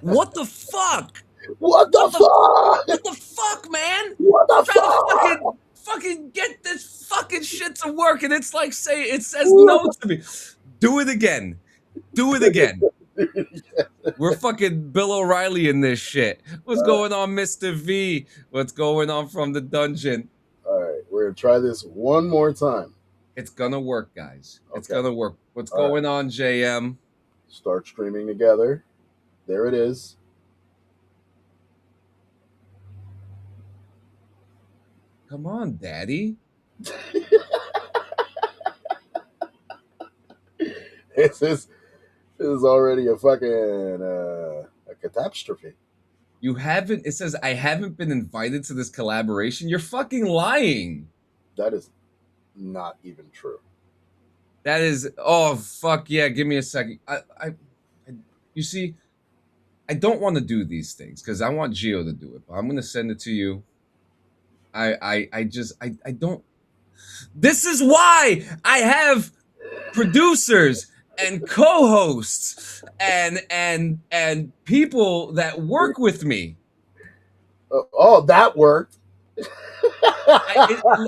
What the fuck? What the What the fuck? what the fuck, man? What I'm the trying to fuck? fucking get this fucking shit to work, and it's like it says What no to me. Do it again. Do it again. the- We're fucking Bill O'Reilly in this shit. What's Uh, going on, Mr. V? What's going on from the dungeon? all right, we're gonna try this one more time. It's gonna work, guys. It's Okay. gonna work. What's All right. going on, JM? Start streaming together. There it is. Come on, Daddy. This is already a fucking a catastrophe. You haven't. It says I haven't been invited to this collaboration. You're fucking lying. That is not even true. That is. Oh fuck yeah! Give me a second. You see, I don't want to do these things because I want Gio to do it. But I'm gonna send it to you. I don't. This is why I have producers and co-hosts and people that work with me. Oh, that worked.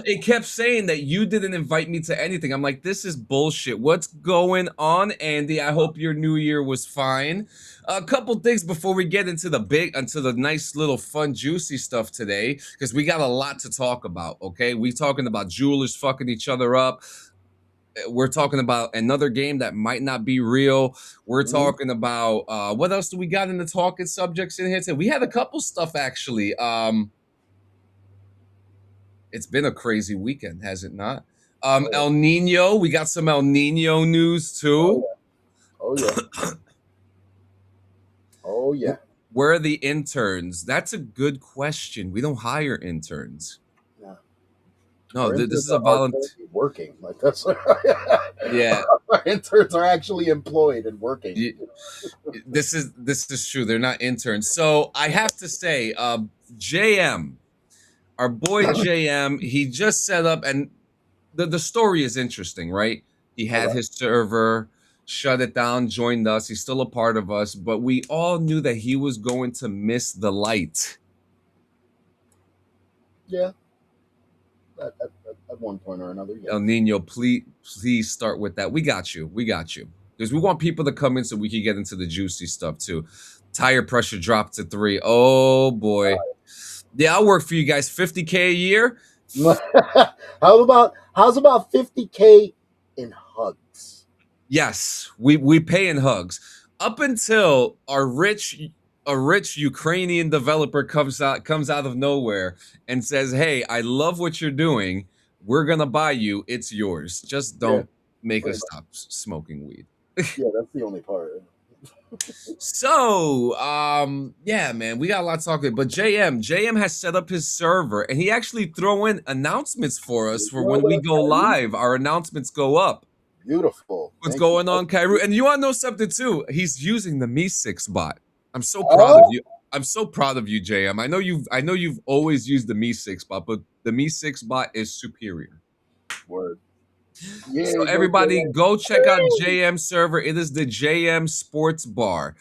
It kept saying that you didn't invite me to anything. I'm like, this is bullshit. What's going on, Andy? I hope your new year was fine. A couple things before we get into the nice little fun, juicy stuff today, because we got a lot to talk about. Okay, we talking about jewelers fucking each other up. We're talking about another game that might not be real. We're talking about what else do we got in the talking subjects in here today? We had a couple stuff actually. It's been a crazy weekend, has it not? El Nino, we got some El Nino news too. Oh yeah. Oh yeah. Where are the interns? That's a good question. We don't hire interns. Yeah. No, Our this interns is a are volunteer. currently working. Like that's Yeah, our interns are actually employed and working. this is true. They're not interns. So I have to say, JM, our boy JM, he just set up, and the story is interesting, right? He All had right. his server, shut it down, joined us. He's still a part of us, but we all knew that he was going to miss the light. Yeah. At one point or another, yeah. El Nino, please start with that. We got you. We got you. Because we want people to come in so we can get into the juicy stuff too. Tire pressure dropped to 3. Oh boy. Yeah, I'll work for you guys. 50K a year. How's about 50K in hugs? Yes, we pay in hugs. Up until a rich Ukrainian developer comes out of nowhere and says, "Hey, I love what you're doing. We're gonna buy you. It's yours. Just Yeah, don't make pretty us much. stop smoking weed." Yeah, that's the only part. So, yeah, man, we got a lot to talk about. But JM has set up his server, and he actually throw in announcements for us for when we go live. Our announcements go up. Beautiful. What's Thank you. going on, Kyrie? And you want to know something too? He's using the Me6 bot. I'm so proud of Oh, you. I'm so proud of you, JM. I know you've always used the Me6 bot, but the Me6 bot is superior. word. Yeah, So go everybody JM. go check out JM server. It is the JM Sports Bar.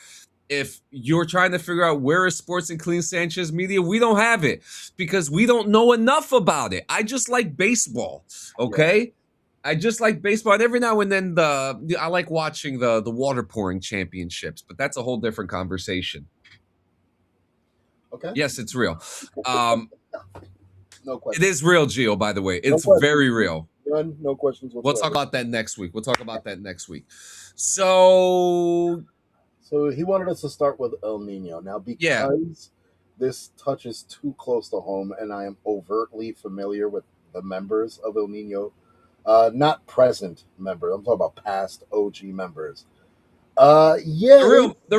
If you're trying to figure out where is Sports and Clean Sanchez Media, we don't have it because we don't know enough about it. I just like baseball, okay? I just like baseball, and every now and then I like watching the water pouring championships, but that's a whole different conversation. Okay. Yes, it's real. Um, No it questions. is real, Gio. By the way, No it's questions. very real. None. No questions We'll talk whatsoever. about that next week. So So he wanted us to start with El Nino. Now, yeah, because this touches too close to home and I am overtly familiar with the members of El Nino, not present members, I'm talking about past OG members. the Yeah,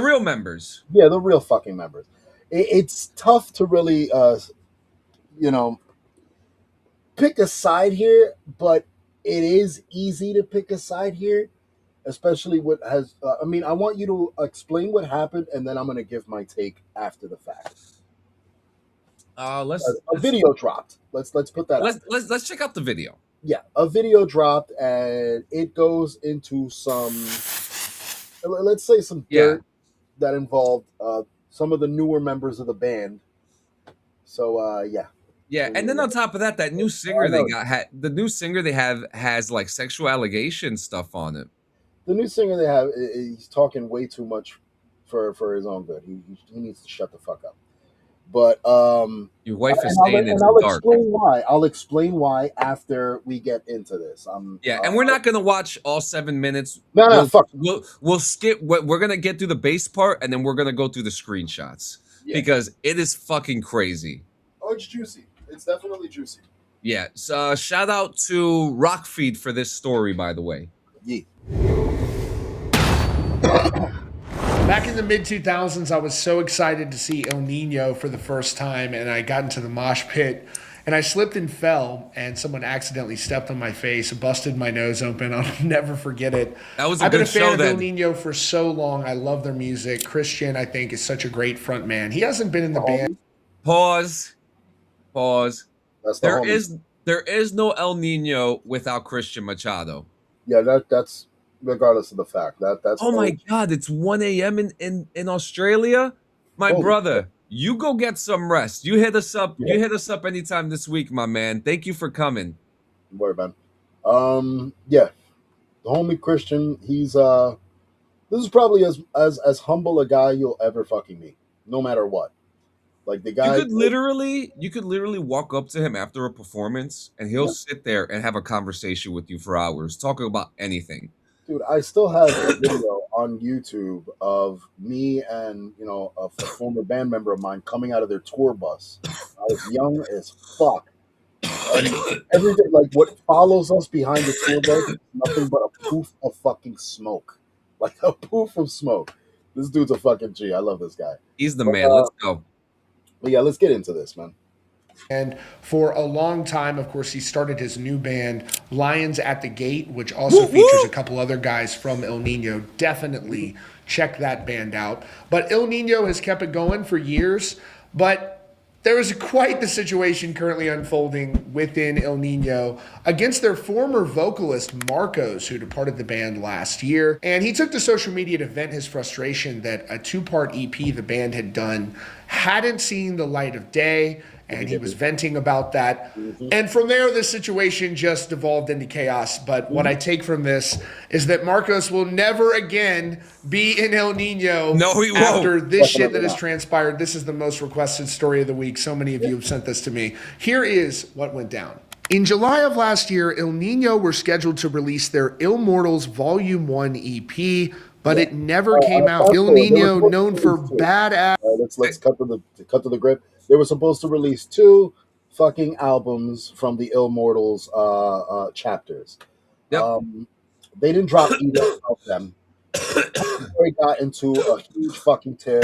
real members. yeah, the real fucking members. It's tough to really, you know, pick a side here, but it is easy to pick a side here, especially what has. I mean, I want you to explain what happened, and then I'm going to give my take after the fact. Let's A video dropped. Let's put that out there. let's check out the video. Yeah, a video dropped, and it goes into some, let's say, some Yeah, dirt that involved some of the newer members of the band. So yeah. Yeah, and then on top of that, that new singer I they know. got the new singer they have has like sexual allegation stuff on it. The new singer they have, he's talking way too much for his own good. He needs to shut the fuck up. But Your wife is and saying it's I'll dark. explain why. I'll explain why after we get into this. Yeah, and we're not gonna watch all 7 minutes. No, no, We'll fuck. we'll skip. We're gonna get through the base part, and then we're gonna go through the screenshots Yeah. because it is fucking crazy. Oh, it's juicy. It's definitely juicy. Yeah. So shout out to Rockfeed for this story, by the way. Yeah. Back in the mid 2000s, I was so excited to see El Nino for the first time, and I got into the mosh pit, and I slipped and fell, and someone accidentally stepped on my face, busted my nose open. I'll never forget it. That was a I've been good a fan show of El then. Nino for so long. I love their music. Christian, I think, is such a great front man. He hasn't been in the band. Pause. That's the homie. There is no El Nino without Christian Machado. Yeah, that's regardless of the fact that's. Oh my God! It's 1 a.m. in Australia. My Holy brother, you go get some rest. You hit us up. Yeah. You hit us up anytime this week, my man. Thank you for coming. Don't worry, man. Yeah, the homie Christian. He's This is probably as humble a guy you'll ever fucking meet, no matter what. Like the guy. You could literally walk up to him after a performance, and he'll sit there and have a conversation with you for hours, talking about anything. Dude, I still have a video on YouTube of me and a former band member of mine coming out of their tour bus. I was young as fuck, and everything like what follows us behind the tour bus is nothing but a poof of fucking smoke, like a poof of smoke. This dude's a fucking G. I love this guy. He's the man. Let's go. But yeah, let's get into this, man. And for a long time, of course, he started his new band, Lions at the Gate, which also features a couple other guys from El Nino. Definitely check that band out. But El Nino has kept it going for years. But there is quite the situation currently unfolding within El Nino against their former vocalist, Marcos, who departed the band last year. And he took to social media to vent his frustration that a two-part EP the band had done hadn't seen the light of day, and he was venting about that. And from there, this situation just devolved into chaos. But what I take from this is that Marcos will never again be in El Nino after this shit that has transpired. This is the most requested story of the week. So many of you have sent this to me. Here is what went down. In July of last year, El Nino were scheduled to release their Immortals Volume 1 EP, but it never came out. El Nino, known for badass. Let's cut to the grip. They were supposed to release 2 fucking albums from the Immortals chapters. Yep. They didn't drop either of them. They got into a huge fucking tear,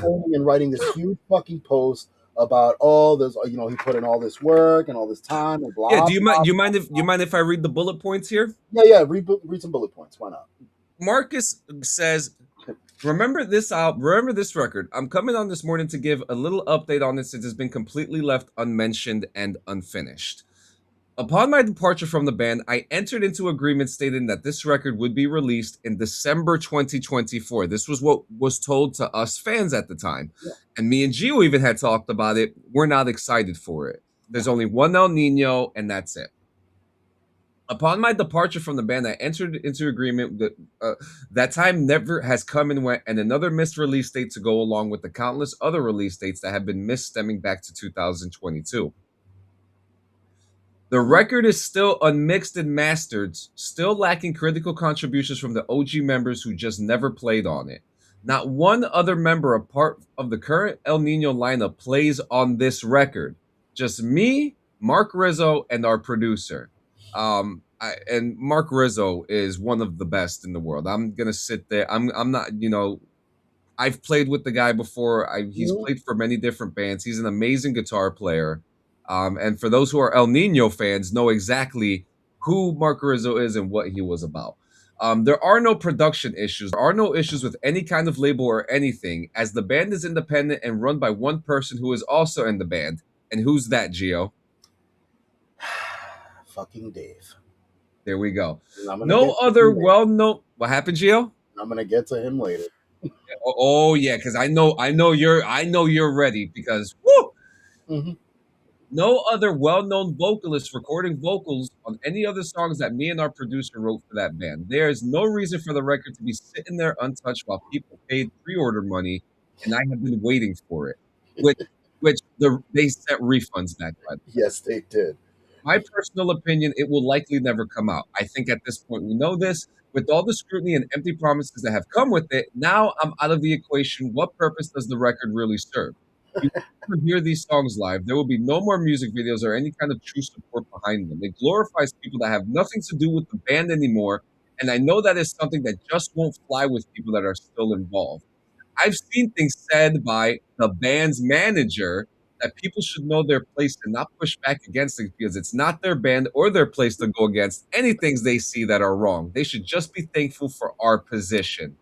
and writing this huge fucking post about all this. He put in all this work and all this time and blah. Yeah. Do you mind if I read the bullet points here? Yeah. Read some bullet points. Why not? Marcus says, remember this record. I'm coming on this morning to give a little update on it since it's been completely left unmentioned and unfinished. Upon my departure from the band, I entered into agreement stating that this record would be released in December 2024. This was what was told to us fans at the time. Yeah. And me and Gio even had talked about it. We're not excited for it. There's only one El Nino, and that's it. Upon my departure from the band, I entered into agreement that that time never has come and went, and another missed release date to go along with the countless other release dates that have been missed stemming back to 2022. The record is still unmixed and mastered, still lacking critical contributions from the OG members who just never played on it. Not one other member apart of the current El Nino lineup plays on this record. Just me, Mark Rizzo, and our producer. And Mark Rizzo is one of the best in the world. I'm gonna sit there. I'm not. I've played with the guy before. He's played for many different bands. He's an amazing guitar player. And for those who are El Nino fans, know exactly who Mark Rizzo is and what he was about. There are no production issues. There are no issues with any kind of label or anything, as the band is independent and run by one person who is also in the band. And who's that, Gio? Fucking Dave. There we go. No other well-known. What happened, Gio? I'm gonna get to him later. Oh yeah, because I know you're ready because woo, Mm-hmm. no other well-known vocalist recording vocals on any other songs that me and our producer wrote for that band. There is no reason for the record to be sitting there untouched while people paid pre-order money, and I have been waiting for it. Which they sent refunds back by. Yes, they did. My personal opinion, it will likely never come out. I think at this point we know this. With all the scrutiny and empty promises that have come with it, now I'm out of the equation. What purpose does the record really serve? You will never hear these songs live. There will be no more music videos or any kind of true support behind them. It glorifies people that have nothing to do with the band anymore. And I know that is something that just won't fly with people that are still involved. I've seen things said by the band's manager that people should know their place and not push back against it because it's not their band or their place to go against any things they see that are wrong. They should just be thankful for our position.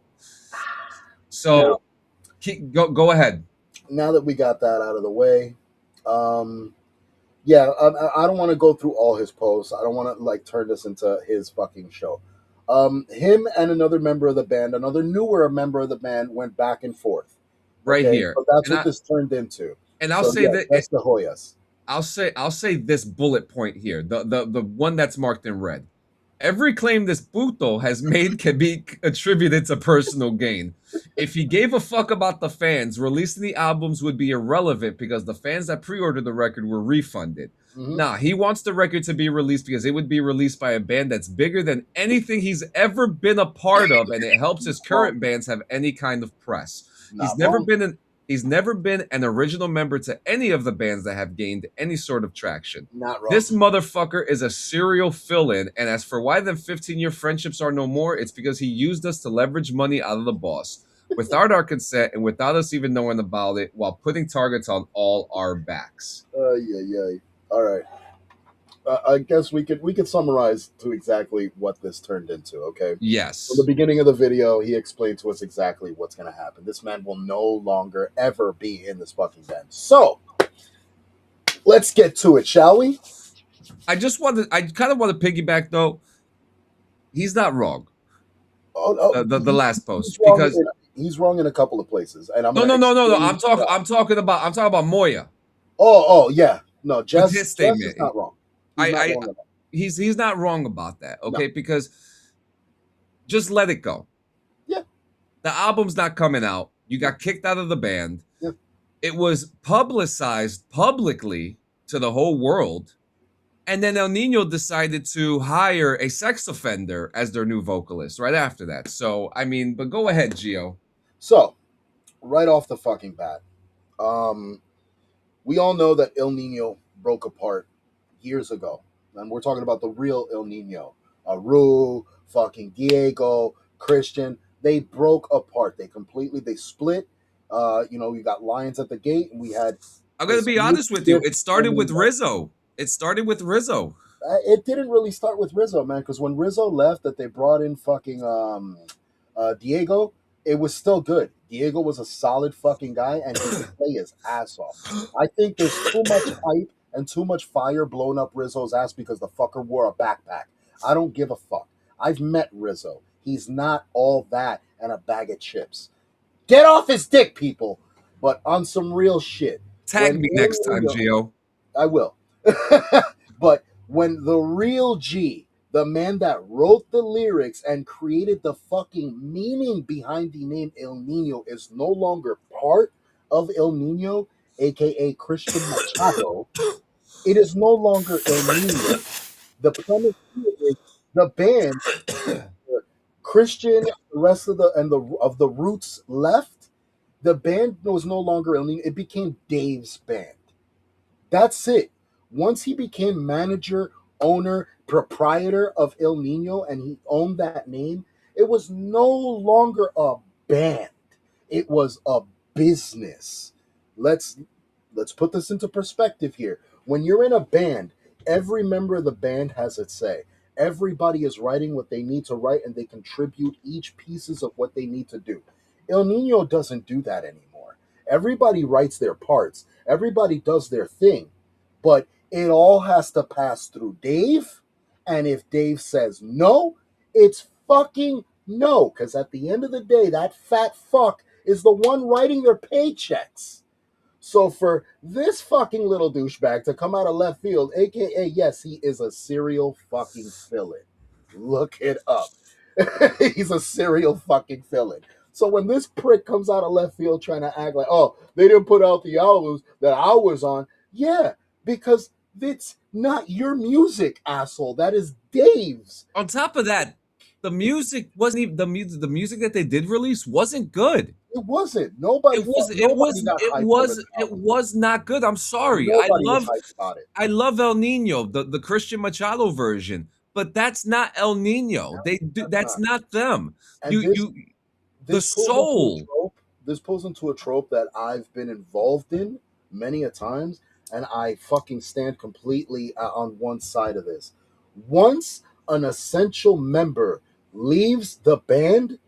Now, So go ahead. now that we got that out of the way, yeah, I don't want to go through all his posts. I don't want to like turn this into his fucking show. Him and another member of the band, another newer member of the band, went back and forth. Right Okay? here. So that's And what this turned into. and I'll So, say yeah, that that's the Hoyas. I'll say this bullet point here, the one that's marked in red. Every claim this puto has made can be attributed to personal gain. If he gave a fuck about the fans, releasing the albums would be irrelevant because the fans that pre-ordered the record were refunded. Mhm. Nah, he wants the record to be released because it would be released by a band that's bigger than anything he's ever been a part of, and it helps his current bands have any kind of press. Not wrong. He's never been an original member to any of the bands that have gained any sort of traction. Not wrong. This motherfucker is a serial fill-in, and as for why them 15-year friendships are no more, it's because he used us to leverage money out of the boss, without our consent and without us even knowing about it, while putting targets on all our backs. Yeah. All right. I guess we could summarize to exactly what this turned into. Okay. Yes. From the beginning of the video, he explained to us exactly what's going to happen. This man will no longer ever be in this fucking band. So let's get to it, shall we? I kind of want to piggyback though. He's not wrong. The last post because he's wrong in a couple of places, and I'm no. I'm talking about Moya. Oh yeah, no, Jess his statement. Is not wrong. He's not wrong about that. Okay, no. Because just let it go. Yeah, the album's not coming out. You got kicked out of the band. Yeah, it was publicized publicly to the whole world. And then El Nino decided to hire a sex offender as their new vocalist right after that. So, I mean, but go ahead, Gio. So, right off the fucking bat, we all know that El Nino broke apart years ago. And we're talking about the real El Nino. Aru, fucking Diego, Christian. They broke apart. They split. We got Lions at the Gate, and we had... I'm going to be honest with you. It started with Rizzo. It didn't really start with Rizzo, man, because when Rizzo left, that they brought in fucking Diego, it was still good. Diego was a solid fucking guy, and he could play his ass off. I think there's too much hype and too much fire blowing up Rizzo's ass because the fucker wore a backpack. I don't give a fuck. I've met Rizzo. He's not all that and a bag of chips. Get off his dick, people. But on some real shit. Tag me next time, Gio. I will. But when the real G, the man that wrote the lyrics and created the fucking meaning behind the name El Nino, is no longer part of El Nino, aka Christian Machado, it is no longer El Nino. The premise here is the band, Christian, the rest of the roots left. The band was no longer El Nino. It became Dave's band. That's it. Once he became manager, owner, proprietor of El Nino, and he owned that name, it was no longer a band. It was a business. Let's put this into perspective here. When you're in a band, every member of the band has a say. Everybody is writing what they need to write, and they contribute each pieces of what they need to do. El Nino doesn't do that anymore. Everybody writes their parts. Everybody does their thing. But it all has to pass through Dave. And if Dave says no, it's fucking no. Because at the end of the day, that fat fuck is the one writing their paychecks. So for this fucking little douchebag to come out of left field, aka yes, he is a serial fucking villain. Look it up. He's a serial fucking villain. So when this prick comes out of left field trying to act like, oh, they didn't put out the albums that I was on, yeah, because it's not your music, asshole. That is Dave's. On top of that, the music wasn't even the music that they did release wasn't good. It wasn't. Nobody. Nobody got hyped for the It album. was not good. I'm sorry. Nobody was hyped about it. I love El Nino, the Christian Machado version, but that's not El Nino. That's not them. And You the this pulls into a soul. trope. This pulls into a trope that I've been involved in many a times, and I fucking stand completely on one side of this. Once an essential member leaves the band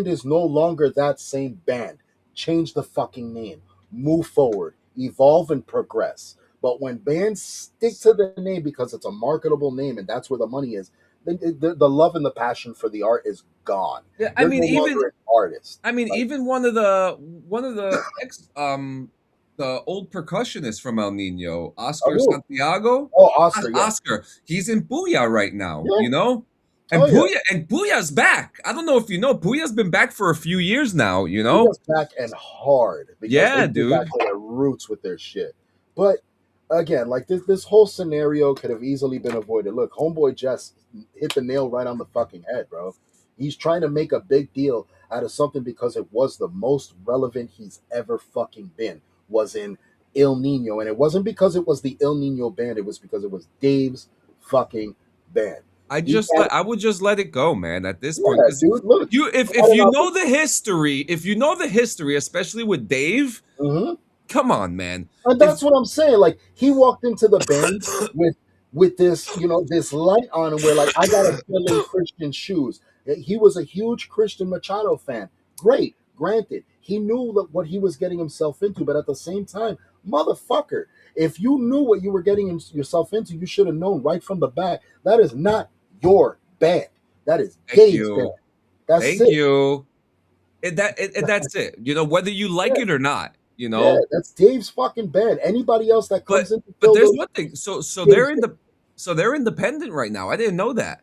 is no longer that same band. Change the fucking name. Move forward. Evolve and progress. But when bands stick to the name because it's a marketable name and that's where the money is, then the love and the passion for the art is gone. Yeah, You're no longer an artist. even one of the the old percussionist from El Nino, Oscar who? Santiago. Oh, Oscar, yeah. Oscar, he's in Booyah right now, Yeah. you know? And Oh, yeah. Booyah's back. I don't know if you know, Booyah's been back for a few years now, you know? Booyah's back and hard. Because Yeah, they dude. back to their roots with their shit. But again, like this whole scenario could have easily been avoided. Look, homeboy Jess hit the nail right on the fucking head, bro. He's trying to make a big deal out of something because it was the most relevant he's ever fucking been, was in El Nino. And it wasn't because it was the El Nino band, it was because it was Dave's fucking band. I would just let it go, man, at this point. Yeah, 'Cause dude, look. if you know the history, especially with Dave, Mhm. come on, man. And that's what I'm saying. Like he walked into the band with this, this light on him where like I gotta fill in Christian shoes. He was a huge Christian Machado fan. Great, granted. He knew what he was getting himself into, but at the same time, motherfucker, if you knew what you were getting yourself into, you should have known right from the back. That is not your band. That is Dave's band. That's Thank it. you. That's it. You know, whether you like it or not, you know. Yeah, that's Dave's fucking band. Anybody else that comes in to But fill there's those- one thing. So they're independent right now. I didn't know that.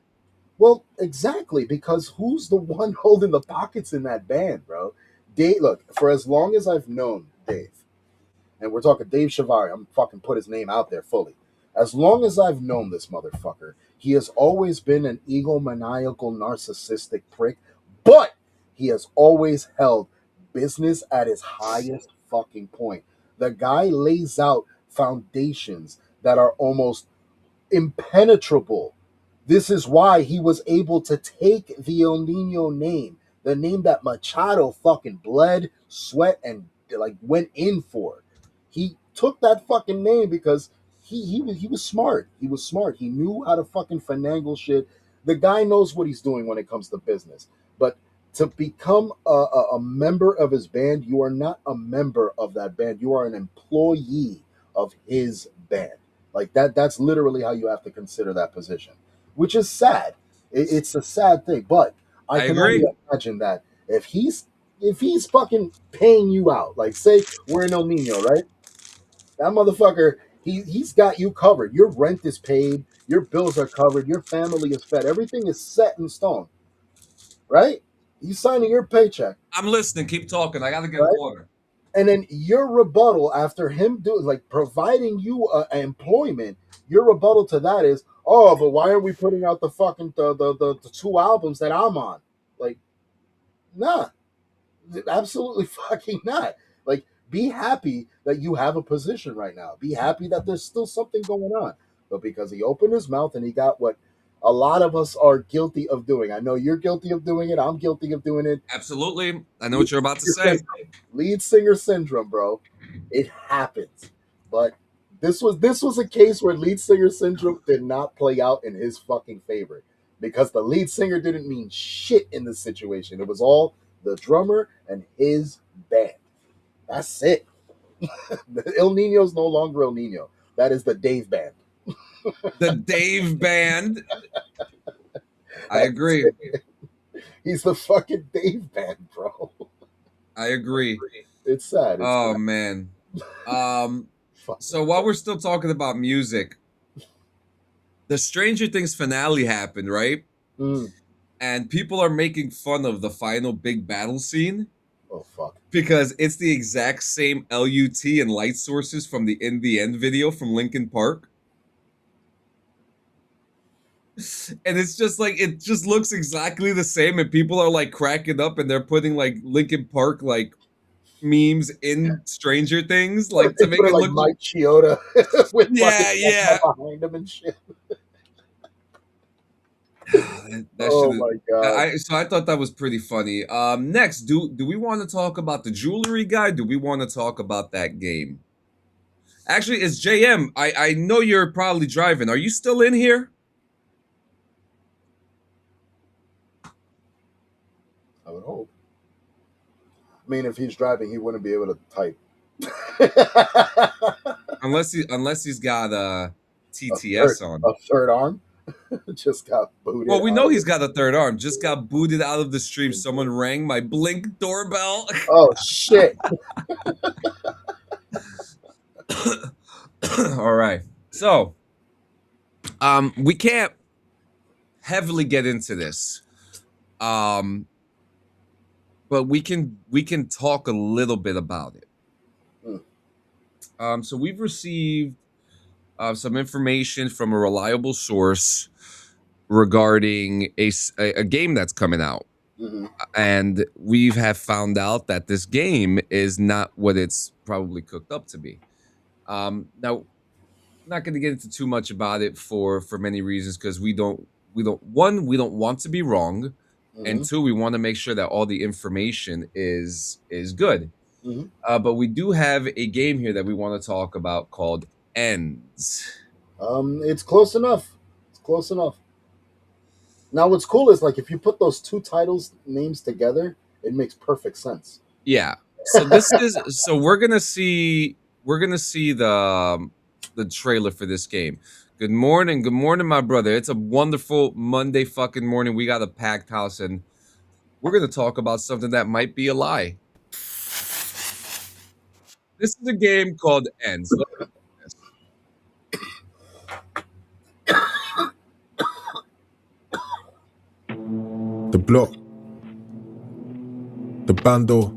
Well, exactly, because who's the one holding the pockets in that band, bro? Dave, look, for as long as I've known Dave, and we're talking Dave Chavari, I'm fucking put his name out there fully. As long as I've known this motherfucker, he has always been an egomaniacal, narcissistic prick, but he has always held business at his highest fucking point. The guy lays out foundations that are almost impenetrable. This is why he was able to take the El Nino name, the name that Machado fucking bled, sweat, and like went in for. He took that fucking name because he was smart. He was smart. He knew how to fucking finagle shit. The guy knows what he's doing when it comes to business. But to become a member of his band, you are not a member of that band. You are an employee of his band. Like that's literally how you have to consider that position, which is sad. It's a sad thing, but I can agree. only imagine that if he's fucking paying you out, like say we're in El Nino, right? That motherfucker, he's got you covered. Your rent is paid, your bills are covered, your family is fed, everything is set in stone, right? He's signing your paycheck. I'm listening. Keep talking. I gotta get Right? water. And then your rebuttal after him doing like providing you employment, your rebuttal to that is, oh, but why are we putting out the fucking the two albums that I'm on? Like, nah, absolutely fucking not. Like, be happy that you have a position right now. Be happy that there's still something going on. But because he opened his mouth and he got what a lot of us are guilty of doing. I know you're guilty of doing it. I'm guilty of doing it. Absolutely. I know what you're about to say. Lead singer syndrome, bro. It happens. But this was a case where lead singer syndrome did not play out in his fucking favor because the lead singer didn't mean shit in this situation. It was all the drummer and his band. That's it. El Nino's no longer El Nino. That is the Dave band. The Dave band. I agree. He's the fucking Dave band, bro. I agree. It's sad. It's Oh sad. man. Um. Fuck. So while we're still talking about music, the Stranger Things finale happened, right? Mm. And people are making fun of the final big battle scene Oh fuck. because it's the exact same LUT and light sources from the In the End video from Linkin Park. And it's just like it just looks exactly the same, and people are like cracking up, and they're putting like Linkin Park like memes in Stranger Things, What if like they to make put it it like look. Mike Chioda with fucking Yeah, yeah. behind him and shit? That Oh should. my god. So I thought that was pretty funny. Next, do we want to talk about the jewelry guy? Do we want to talk about that game? Actually, it's JM. I know you're probably driving. Are you still in here? I would hope. I mean, if he's driving, he wouldn't be able to type. Unless he's got a third, TTS on. a third arm just got booted Well, we out know of he's it. got a third arm. Just got booted out of the stream. Someone rang my Blink doorbell. Oh shit! All right. So, we can't heavily get into this. But we can talk a little bit about it. So we've received some information from a reliable source regarding a game that's coming out. Mm-hmm. And we have found out that this game is not what it's probably cooked up to be. Now, I'm not going to get into too much about it for many reasons, because we don't want to be wrong, and Mm-hmm. two, we want to make sure that all the information is good. Mm-hmm. But we do have a game here that we want to talk about called Ends. It's close enough. It's close enough. Now, what's cool is like if you put those two titles names together, it makes perfect sense. Yeah. So this is so we're gonna see the trailer for this game. Good morning, my brother. It's a wonderful Monday fucking morning. We got a packed house, and we're gonna talk about something that might be a lie. This is a game called Ends. Let's look at this. The block, the bando,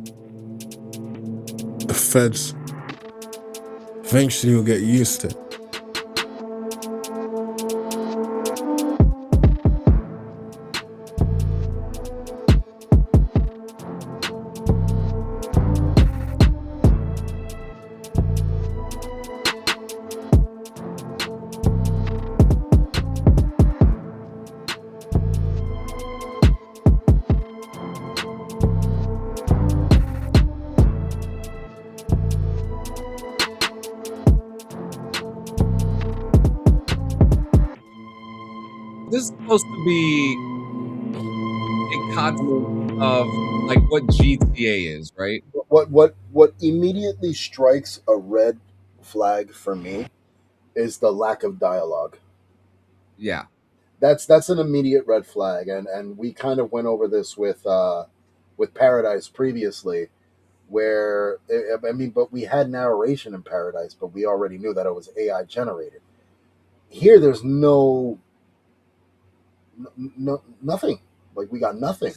the feds. Eventually you'll get used to it. This is supposed to be a concept of like what GTA is, right? What immediately strikes a red flag for me is the lack of dialogue. Yeah. That's an immediate red flag, and we kind of went over this with Paradise previously, where I mean, but we had narration in Paradise, but we already knew that it was AI generated. Here, there's nothing. Like we got nothing.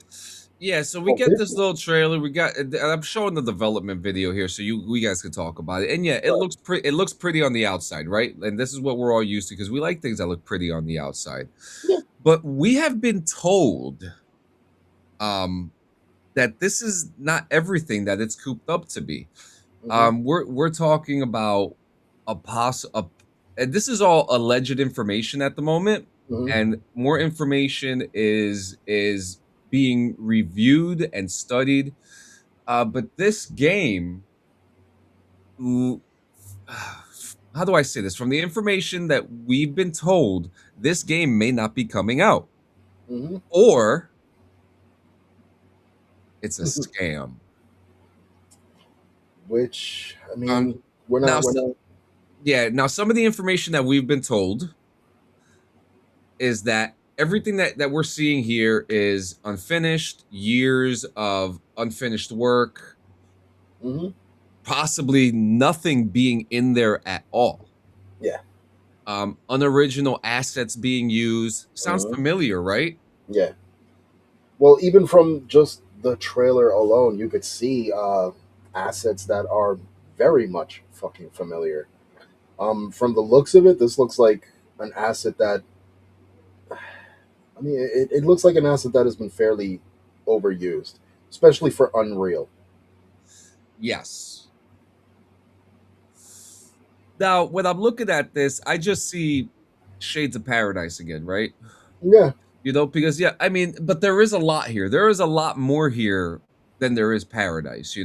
Yeah, so we get this little trailer. We got, and I'm showing the development video here, so we guys can talk about it. And yeah, it looks pretty. It looks pretty on the outside, right? And this is what we're all used to because we like things that look pretty on the outside. Yeah. But we have been told, that this is not everything that it's cooped up to be. We're talking about and this is all alleged information at the moment, and more information is being reviewed and studied. But this game, how do I say this? From the information that we've been told, this game may not be coming out, or it's a scam. Which I mean, we're not. Yeah. Now, some of the information that we've been told is that everything that we're seeing here is unfinished, years of unfinished work. Mm-hmm. possibly nothing being in there at all. Yeah. Unoriginal assets being used. Sounds Mm-hmm. familiar, right? Yeah. Well, even from just the trailer alone, you could see assets that are very much fucking familiar. From the looks of it, this looks like an asset that, I mean, it looks like an asset that has been fairly overused, especially for Unreal. Yes. Now, when I'm looking at this, I just see Shades of Paradise again, right? Yeah. Because yeah, I mean, but there is a lot here. There is a lot more here than there is Paradise.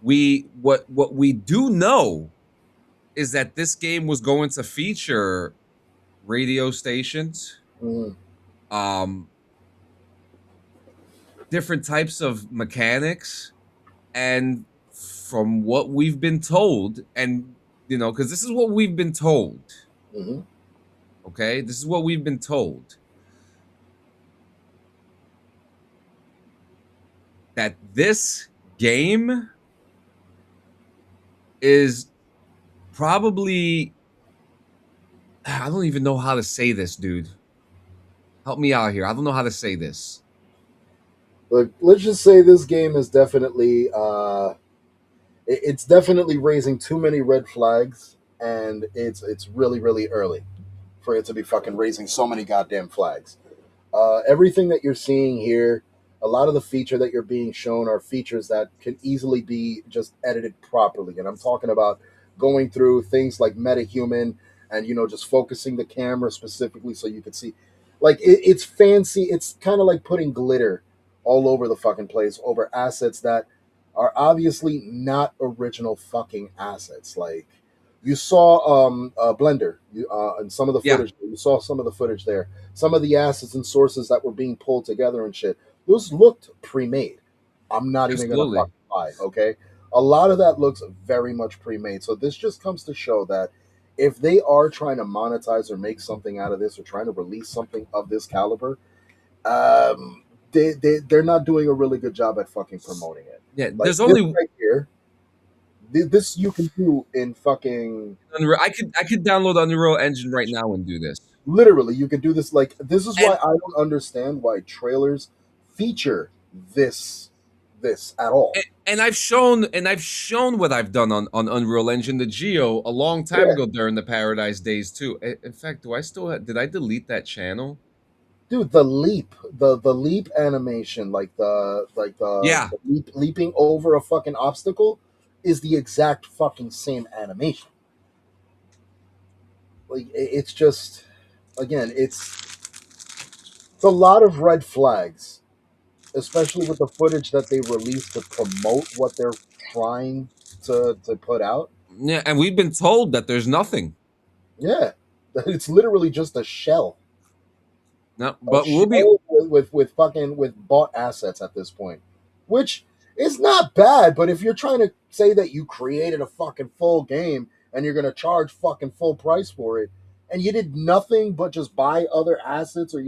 What we do know is that this game was going to feature radio stations, Mm, um, different types of mechanics, and from what we've been told, and because this is what we've been told, mm-hmm. okay? This is what we've been told that this game is probably I don't even know how to say this, dude. Help me out here. I don't know how to say this. But let's just say this game is definitely it's definitely raising too many red flags, and it's really really early for it to be fucking raising so many goddamn flags. Everything that you're seeing here, a lot of the feature that you're being shown are features that can easily be just edited properly. And I'm talking about going through things like metahuman and, just focusing the camera specifically so you can see. Like, it's fancy. It's kind of like putting glitter all over the fucking place over assets that are obviously not original fucking assets. Like, you saw Blender and some of the Yeah, footage. You saw some of the footage there, some of the assets and sources that were being pulled together and shit. Those looked pre-made. I'm not even gonna absolutely. fucking lie. Okay, a lot of that looks very much pre-made. So this just comes to show that if they are trying to monetize or make something out of this or trying to release something of this caliber, they're not doing a really good job at fucking promoting it. Yeah, Like there's this only right here, this you can do in fucking I could download Unreal Engine right now and do this. literally. You can do this. Like, this is why And I don't understand why trailers feature this at all. and I've shown what I've done on Unreal Engine, the Geo, a long time Yeah, ago during the Paradise days too. In fact, do I still did I delete that channel? dude, the leap animation, like Yeah, the leaping over a fucking obstacle, is the exact fucking same animation. Like, it's just, again, it's a lot of red flags, especially with the footage that they released to promote what they're trying to put out. yeah, and we've been told that there's nothing. Yeah, it's literally just No, a but we'll be shell with fucking with bought assets at this point, which is not bad. But if you're trying to say that you created a fucking full game and you're gonna charge fucking full price for it, and you did nothing but just buy other assets or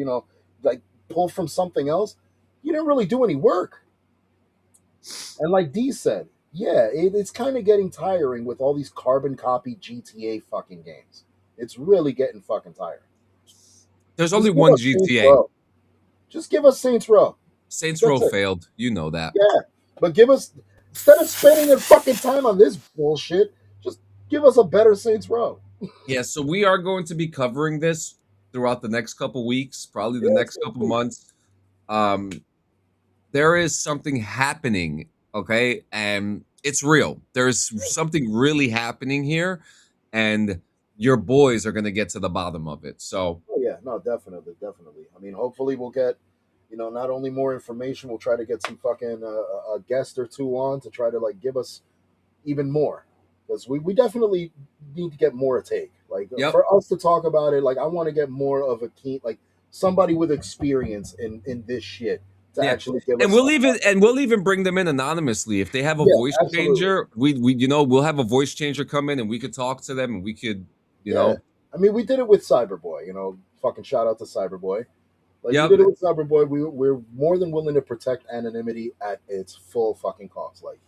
like pull from something else, you didn't really do any work. And like D said, yeah, it's kind of getting tiring with all these carbon copy GTA fucking games. It's really getting fucking tiring. there's only Just give one us Saints GTA. Row. Just give us Saints Row. Saints Row That's it. failed. You know that. Yeah, but give us, instead of spending your fucking time on this bullshit, just give us a better Saints Row. Yeah, so we are going to be covering this throughout the next couple weeks, probably the Yes, next yes, couple please. months. Um, there is something happening, okay? And it's real. There's something really happening here, and your boys are gonna get to the bottom of it. So Oh yeah, no, definitely, definitely. I mean, hopefully we'll get, not only more information, we'll try to get some fucking a guest or two on to try to like give us even more, because we definitely need to get more take. Like, yep. for us to talk about it, like I want to get more of a keen, like somebody with experience in this shit to Yeah. actually give And us. we'll even bring them in anonymously. If they have a Yeah, voice absolutely. changer, we'll have a voice changer come in and we could talk to them and we could, you Yeah, know, I mean, we did it with Cyberboy. Fucking shout out to Cyberboy. Like, we yep. did it with Cyberboy. We're more than willing to protect anonymity at its full fucking cost. Like,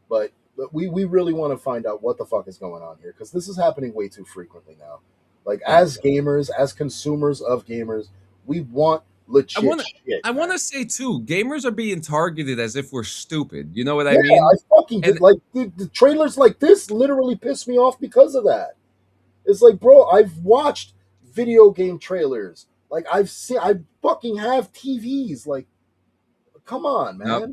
But we really want to find out what the fuck is going on here, because this is happening way too frequently now. Like, as gamers, as consumers of gamers, we want legit shit. I want to say too, gamers are being targeted as if we're stupid. You know what I Yeah, mean? I fucking did. Like, the trailers like this literally piss me off because of that. It's like, bro, I've watched video game trailers. Like, I fucking have TVs. Like, come on, man. Yep.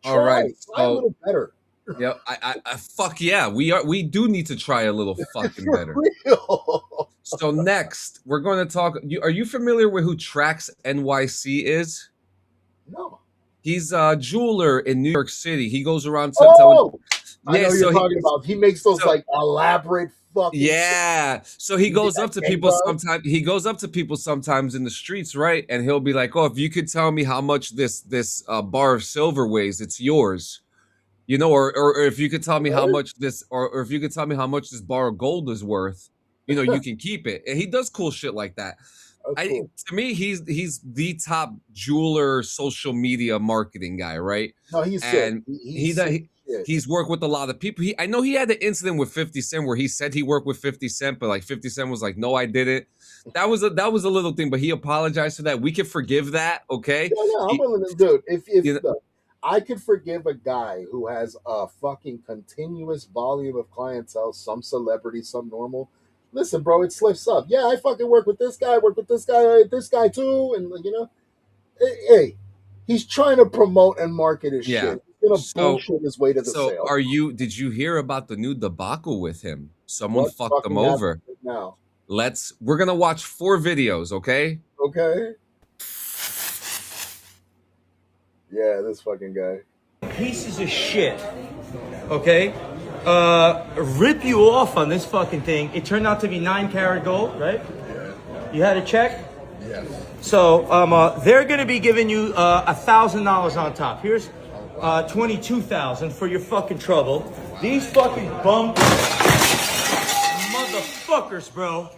All right, try a little better. Yeah, I fuck yeah, we do need to try a little fucking better. Real. So next, we're going to talk. Are you familiar with who Trax NYC is? No. He's a jeweler in New York City. He goes around I know so you're talking about. He makes those like elaborate fucking. Yeah. So he goes up to people sometimes. He goes up to people sometimes in the streets, right? And he'll be like, "Oh, if you could tell me how much this bar of silver weighs, it's yours." You know, or if you could tell me how much this, or if you could tell me how much this bar of gold is worth, you know, you can keep it. And he does cool shit like that. Cool. To me, he's the top jeweler social media marketing guy, right? No, he's and sick. He's worked with a lot of people. I know he had an incident with 50 Cent where he said he worked with 50 Cent, but like 50 Cent was like, "No, I didn't." That was a little thing, but he apologized for that. We can forgive that, okay? Yeah, I'm willing to do it. If I could forgive a guy who has a fucking continuous volume of clientele, some celebrity, some normal. Listen, bro, it slips up. Yeah, I fucking work with this guy, this guy too, and you know, hey, he's trying to promote and market his shit. He's gonna bullshit his way to the sale. Did you hear about the new debacle with him? Someone fucked him over. Now, we're gonna watch 4 videos, okay? Okay. Yeah, this fucking guy. Pieces of shit. Okay? Rip you off on this fucking thing. It turned out to be 9-karat gold, right? Yeah. You had a check? Yes. So they're gonna be giving you $1,000 on top. Here's $22,000 for your fucking trouble. These fucking bum motherfuckers, bro.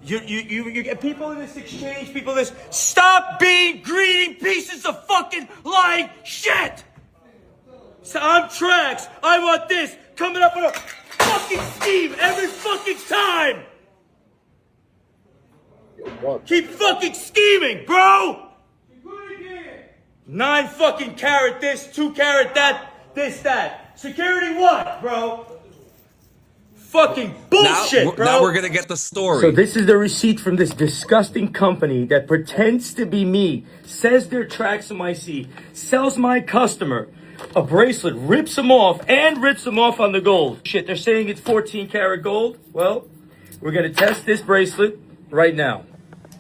You get people in this exchange, people in this. Stop being greedy pieces of fucking lying shit! So I'm Trax. I want this. Coming up with a fucking scheme every fucking time! Keep fucking scheming, bro! 9 fucking carat this, 2 carat that, this, that. Security what, bro? Fucking bullshit, bro. Now we're gonna get the story. So this is the receipt from this disgusting company that pretends to be me, says they're Trax MIC, sells my customer a bracelet, rips them off, and rips them off on the gold. Shit, they're saying it's 14 karat gold. Well, we're gonna test this bracelet right now.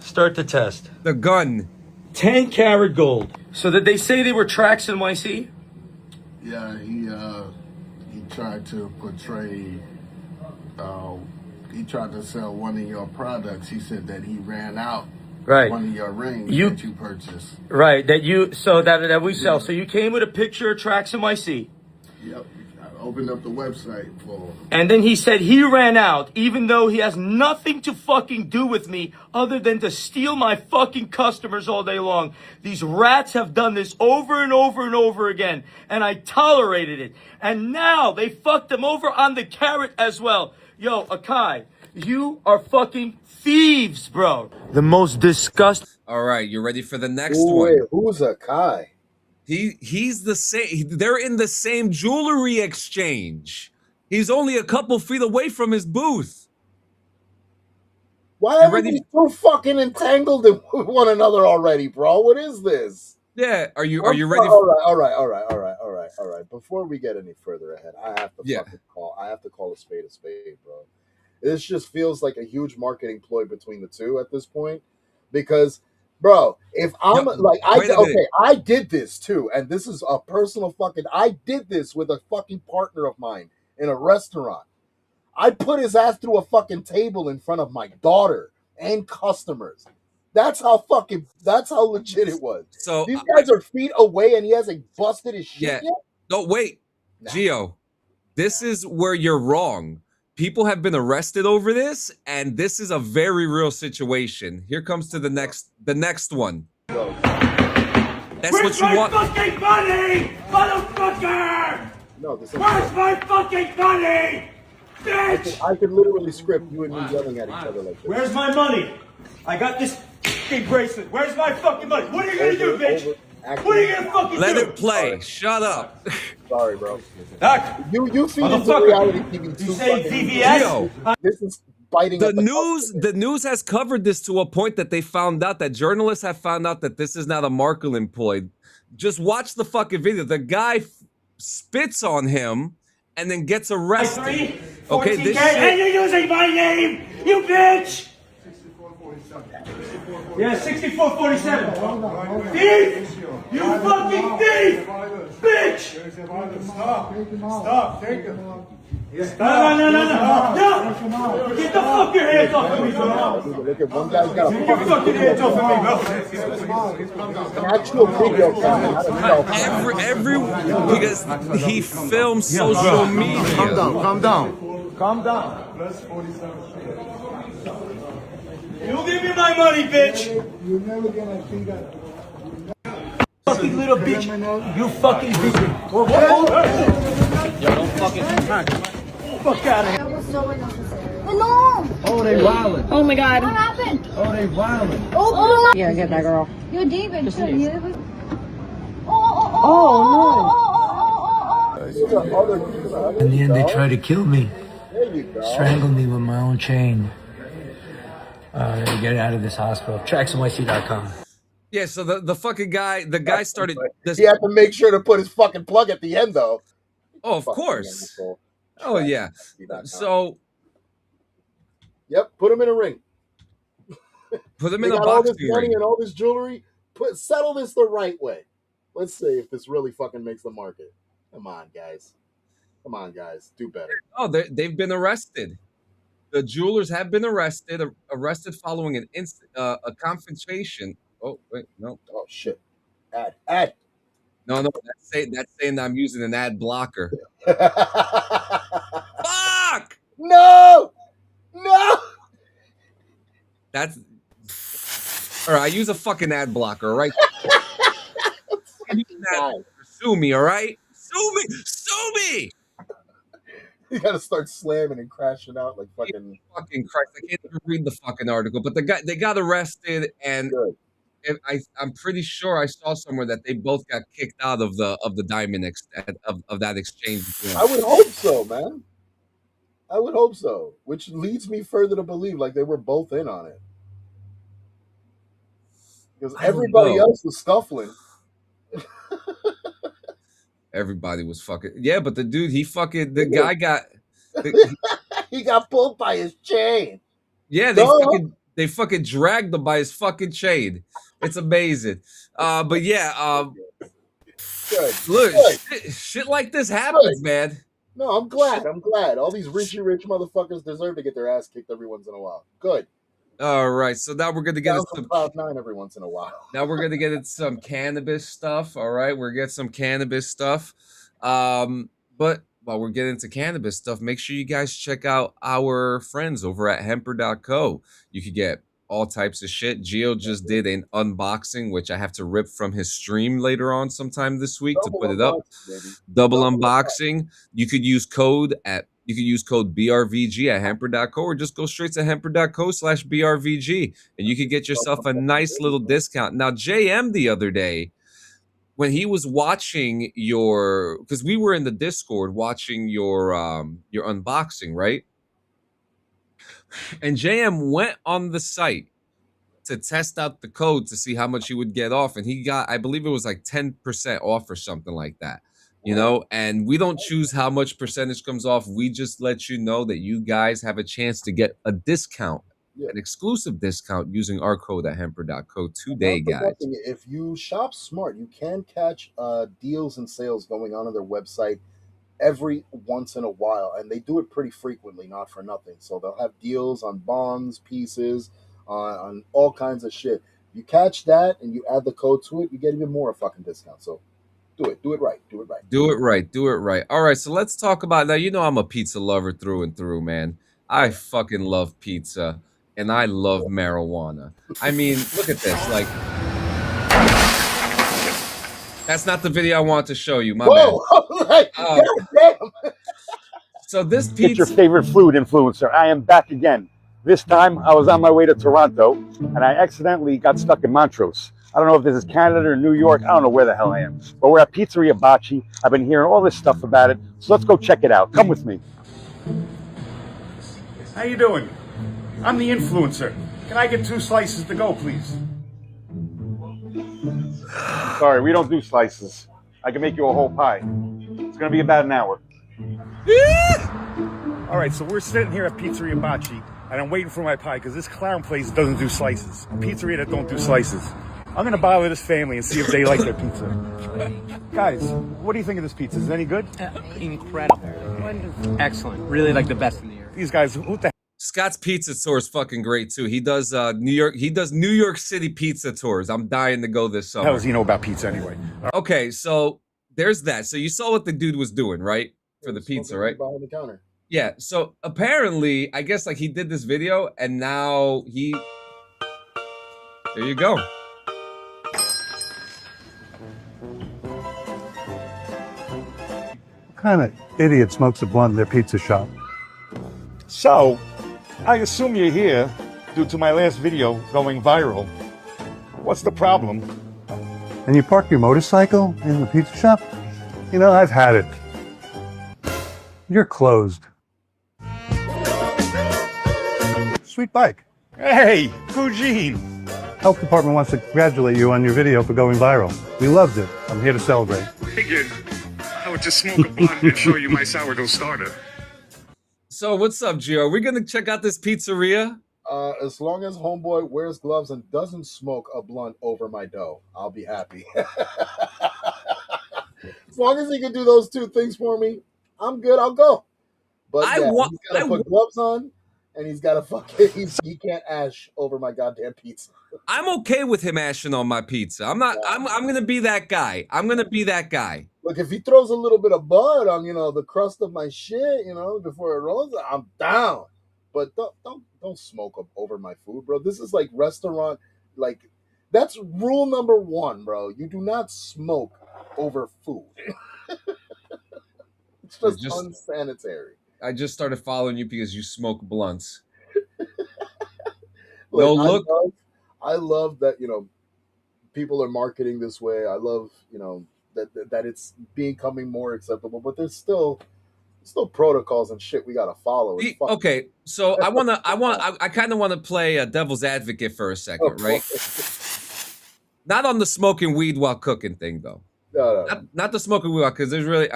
Start the test. The gun. 10 karat gold. So did they say they were Trax NYC? Yeah, he tried to portray. He tried to sell one of your products. He said that he ran out. Right. One of your rings that you purchased. Right. That we sell. So you came with a picture of Trax NYC. Yep. I opened up the website for. And then he said he ran out, even though he has nothing to fucking do with me other than to steal my fucking customers all day long. These rats have done this over and over and over again, and I tolerated it. And now they fucked him over on the carrot as well. Yo, Akai, you are fucking thieves, bro. The most disgusting. All right, you ready for the next one? Wait, who's Akai? He's the same. They're in the same jewelry exchange. He's only a couple feet away from his booth. Why are they so fucking entangled with one another already, bro? What is this? Yeah, are you ready? All right. Before we get any further ahead, I have to call a spade, bro. This just feels like a huge marketing ploy between the two at this point, because, bro, if I'm I did this too, and this is a personal fucking. I did this with a fucking partner of mine in a restaurant. I put his ass through a fucking table in front of my daughter and customers. That's how legit it was. So these guys are feet away, and he hasn't busted his shit yet. No, wait, Gio, this is where you're wrong. People have been arrested over this, and this is a very real situation. Here comes to the next one. That's what you want. Fucking money, motherfucker! No, this is. Where's my fucking money? Bitch! I could literally script you and me yelling at each other like this. Where's my money? I got this fucking bracelet. Where's my fucking money? What are you gonna do, bitch? What are you gonna fucking Let do? it play. Shut up. Sorry, bro. Doc, You feed into motherfucker. reality TV you too say fucking. VVS? Gio, This is biting. the at the news has covered this to a point that they found out that journalists have found out that this is not a Markle employee. Just watch the fucking video. The guy spits on him and then gets arrested. Okay, this and shit. you're using my name, you bitch! Yeah, 6447. Thief! You fucking thief! Bitch! Stop. Take him. No! Get the fuck your hands off of me, bro! Look at one guy's got a Get your fucking hands off of me, bro! actual video camera, not a cell phone. Every because he films social media. Calm down. Calm down. You give me my money, bitch! You're never gonna see that. Fucking little bitch! You fucking bitch! Yo, don't fucking fuck out of here! That was so unnecessary. No! Oh, they wildin'. Oh my god. What happened? Oh, they wildin'. Oh, Yeah, get that girl. Yo, David, chill. In the end, they tried to kill me, There you go. strangle me with my own chain. To get out of this hospital. TracksNYC.com. Yeah, so the fucking guy, the guy started this. He had to make sure to put his fucking plug at the end, though. Oh, of Fucking course. asshole. Oh yeah. So Yep, put him in a ring. put him They in a got all this boxing money ring. and all this jewelry. Settle this the right way. Let's see if this really fucking makes the market. Come on, guys. Come on, guys. Do better. Oh, they've been arrested. The jewelers have been arrested following a confrontation. Oh wait, no, Oh shit. Ad. no, that's saying I'm using an ad blocker. Fuck! No! That's all right. I use a fucking ad blocker, all right? Sue me, all right? Sue me! You gotta start slamming and crashing out like fucking. Fucking Christ! I can't even read the fucking article. But they got arrested, and Good. I'm pretty sure I saw somewhere that they both got kicked out of the diamond of that exchange. I would hope so, man. I would hope so. Which leads me further to believe like they were both in on it. Because I don't everybody know. else was scuffling. Everybody was fucking but the dude the guy got He got pulled by his chain. they fucking dragged him by his fucking chain. It's amazing. But yeah, Good. look, Good. shit like this happens, man. No, I'm glad. All these rich motherfuckers deserve to get their ass kicked every once in a while. Good. All right, so now we're gonna get Down into from Cloud 9 every once in a while. now we're gonna get into some cannabis stuff. All right, we're gonna get some cannabis stuff. But while we're getting into cannabis stuff, make sure you guys check out our friends over at hemper.co. You could get all types of shit. Gio just did an unboxing, which I have to rip from his stream later on sometime this week to put it up. Double unboxing. You could use code BRVG at hemper.co or just go straight to hemper.co/BRVG and you could get yourself a nice little discount. Now, JM the other day, when he was watching because we were in the Discord watching your unboxing, right? And JM went on the site to test out the code to see how much he would get off, and he got, I believe it was like 10% off or something like that. You know, and we don't choose how much percentage comes off. We just let you know that you guys have a chance to get a discount, an exclusive discount using our code at hemper.co today, guys. If you shop smart, you can catch deals and sales going on their website every once in a while, and they do it pretty frequently, not for nothing. So they'll have deals on bonds, pieces, on all kinds of shit. You catch that and you add the code to it, you get even more fucking discount. So do it right. All right, so let's talk about now. You know I'm a pizza lover through and through, man. I fucking love pizza and I love marijuana. I mean, look at this. Like, that's not the video I want to show you. My bad. like, Uh, God damn. so this It's your pizza. favorite food influencer. I am back again. This time I was on my way to Toronto and I accidentally got stuck in Montrose. I don't know if this is Canada or New York. I don't know where the hell I am. But we're at Pizzeria Bocce. I've been hearing all this stuff about it. So let's go check it out. Come with me. How you doing? I'm the influencer. Can I get 2 slices to go, please? Sorry, we don't do slices. I can make you a whole pie. It's going to be about an hour. All right, so we're sitting here at Pizzeria Bocce, and I'm waiting for my pie because this clown place doesn't do slices. A pizzeria that don't do slices. I'm gonna bother this family and see if they like their pizza. Guys, what do you think of this pizza? Is it any good? Incredible. Excellent. Really like the best in the area. These guys, who the Scott's Pizza Tour is fucking great too. He does New York. He does New York City pizza tours. I'm dying to go this hell summer. does he know about pizza anyway? Okay, so there's that. So you saw what the dude was doing, right? For the pizza, Smoking right? behind the counter. Yeah. So apparently, I guess like he did this video, and now he. There you go. What kind of idiot smokes a blunt in their pizza shop? So, I assume you're here due to my last video going viral. What's the problem? And you park your motorcycle in the pizza shop? You know, I've had it. You're closed. Sweet bike. Hey, Eugene. Health department wants to congratulate you on your video for going viral. We loved it. I'm here to celebrate. Figured I would just smoke a blunt and show you my sourdough starter. So what's up, Gio? Are we gonna check out this pizzeria? As long as homeboy wears gloves and doesn't smoke a blunt over my dough, I'll be happy. As long as he can do those 2 things for me, I'm good. I'll go. But I yeah, want- he's got to I put gloves on, and he's got to he can't ash over my goddamn pizza. I'm okay with him ashing on my pizza. I'm not. I'm gonna be that guy. I'm gonna be that guy. Look, if he throws a little bit of bud on, the crust of my shit, before it rolls, I'm down. But don't smoke over my food, bro. This is like restaurant, like that's rule number 1, bro. You do not smoke over food. It's just unsanitary. I just started following you because you smoke blunts. Like, No, look. I love that people are marketing this way. I love that it's becoming more acceptable, but there's still protocols and shit we gotta follow. Okay, so I kind of want to play a devil's advocate for a second, right? Not on the smoking weed while cooking thing, though. No. Not the smoking weed, because there's really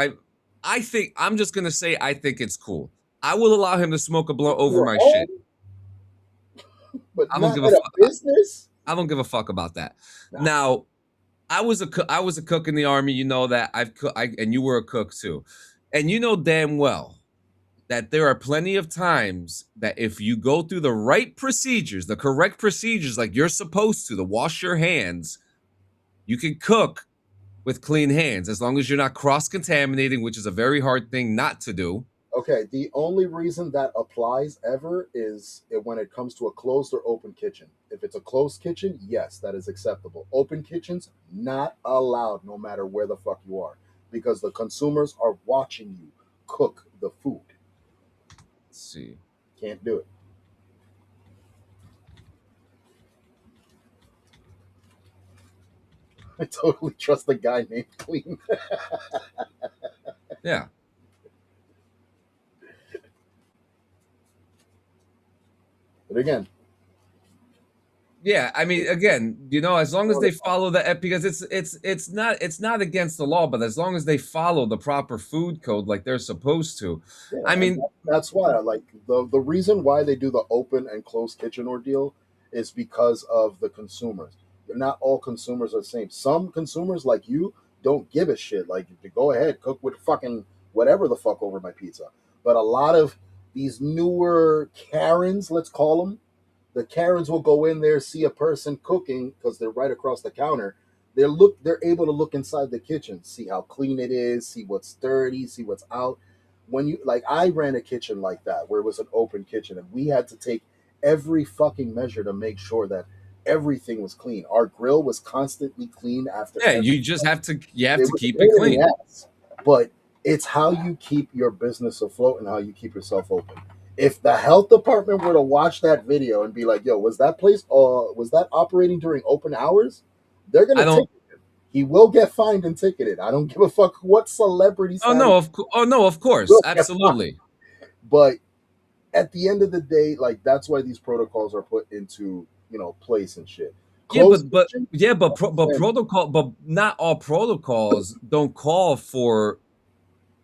I think I'm just gonna say I think it's cool. I will allow him to smoke a blunt over my shit. But I don't give a at a fuck. business. I don't give a fuck about that. Now, I was a cook in the army. You know that and you were a cook too, and you know damn well that there are plenty of times that if you go through the right procedures, the correct procedures, like you're supposed to wash your hands, you can cook with clean hands as long as you're not cross-contaminating, which is a very hard thing not to do. Okay, the only reason that applies ever is when it comes to a closed or open kitchen. If it's a closed kitchen, yes, that is acceptable. Open kitchens, not allowed no matter where the fuck you are, because the consumers are watching you cook the food. Let's see. Can't do it. I totally trust the guy named Clean. Yeah. But again, yeah, I mean, again, as long as they follow the because it's not against the law, but as long as they follow the proper food code like they're supposed to. yeah, I mean, that's why I like the reason why they do the open and closed kitchen ordeal is because of the consumers. Not all consumers are the same. Some consumers like you don't give a shit. Like, go ahead, cook with fucking whatever the fuck over my pizza. But a lot of these newer Karens, let's call them, the Karens will go in there, see a person cooking because they're right across the counter. They're able to look inside the kitchen, see how clean it is, see what's dirty, see what's out. I ran a kitchen like that where it was an open kitchen, and we had to take every fucking measure to make sure that everything was clean. Our grill was constantly clean after. Yeah, you just have to keep was it clean. ass, but It's how you keep your business afloat and how you keep yourself open. If the health department were to watch that video and be like, "Yo, was that operating during open hours?" They're I gonna don't. ticket him. He will get fined and ticketed. I don't give a fuck what celebrity Oh status. no, oh no, of course, Will get fined. absolutely. But at the end of the day, like that's why these protocols are put into place and shit. Yeah, Closed but kitchen, yeah, but understand. protocol, but not all protocols don't call for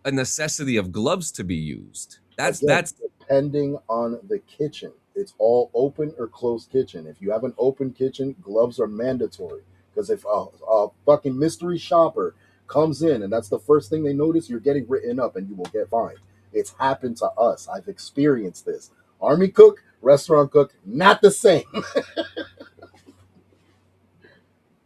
a necessity of gloves to be used. Again, That's depending on the kitchen. It's all open or closed kitchen. If you have an open kitchen, gloves are mandatory. Because if a fucking mystery shopper comes in and that's the first thing they notice, you're getting written up and you will get fined. It's happened to us. I've experienced this. Army cook, restaurant cook, not the same.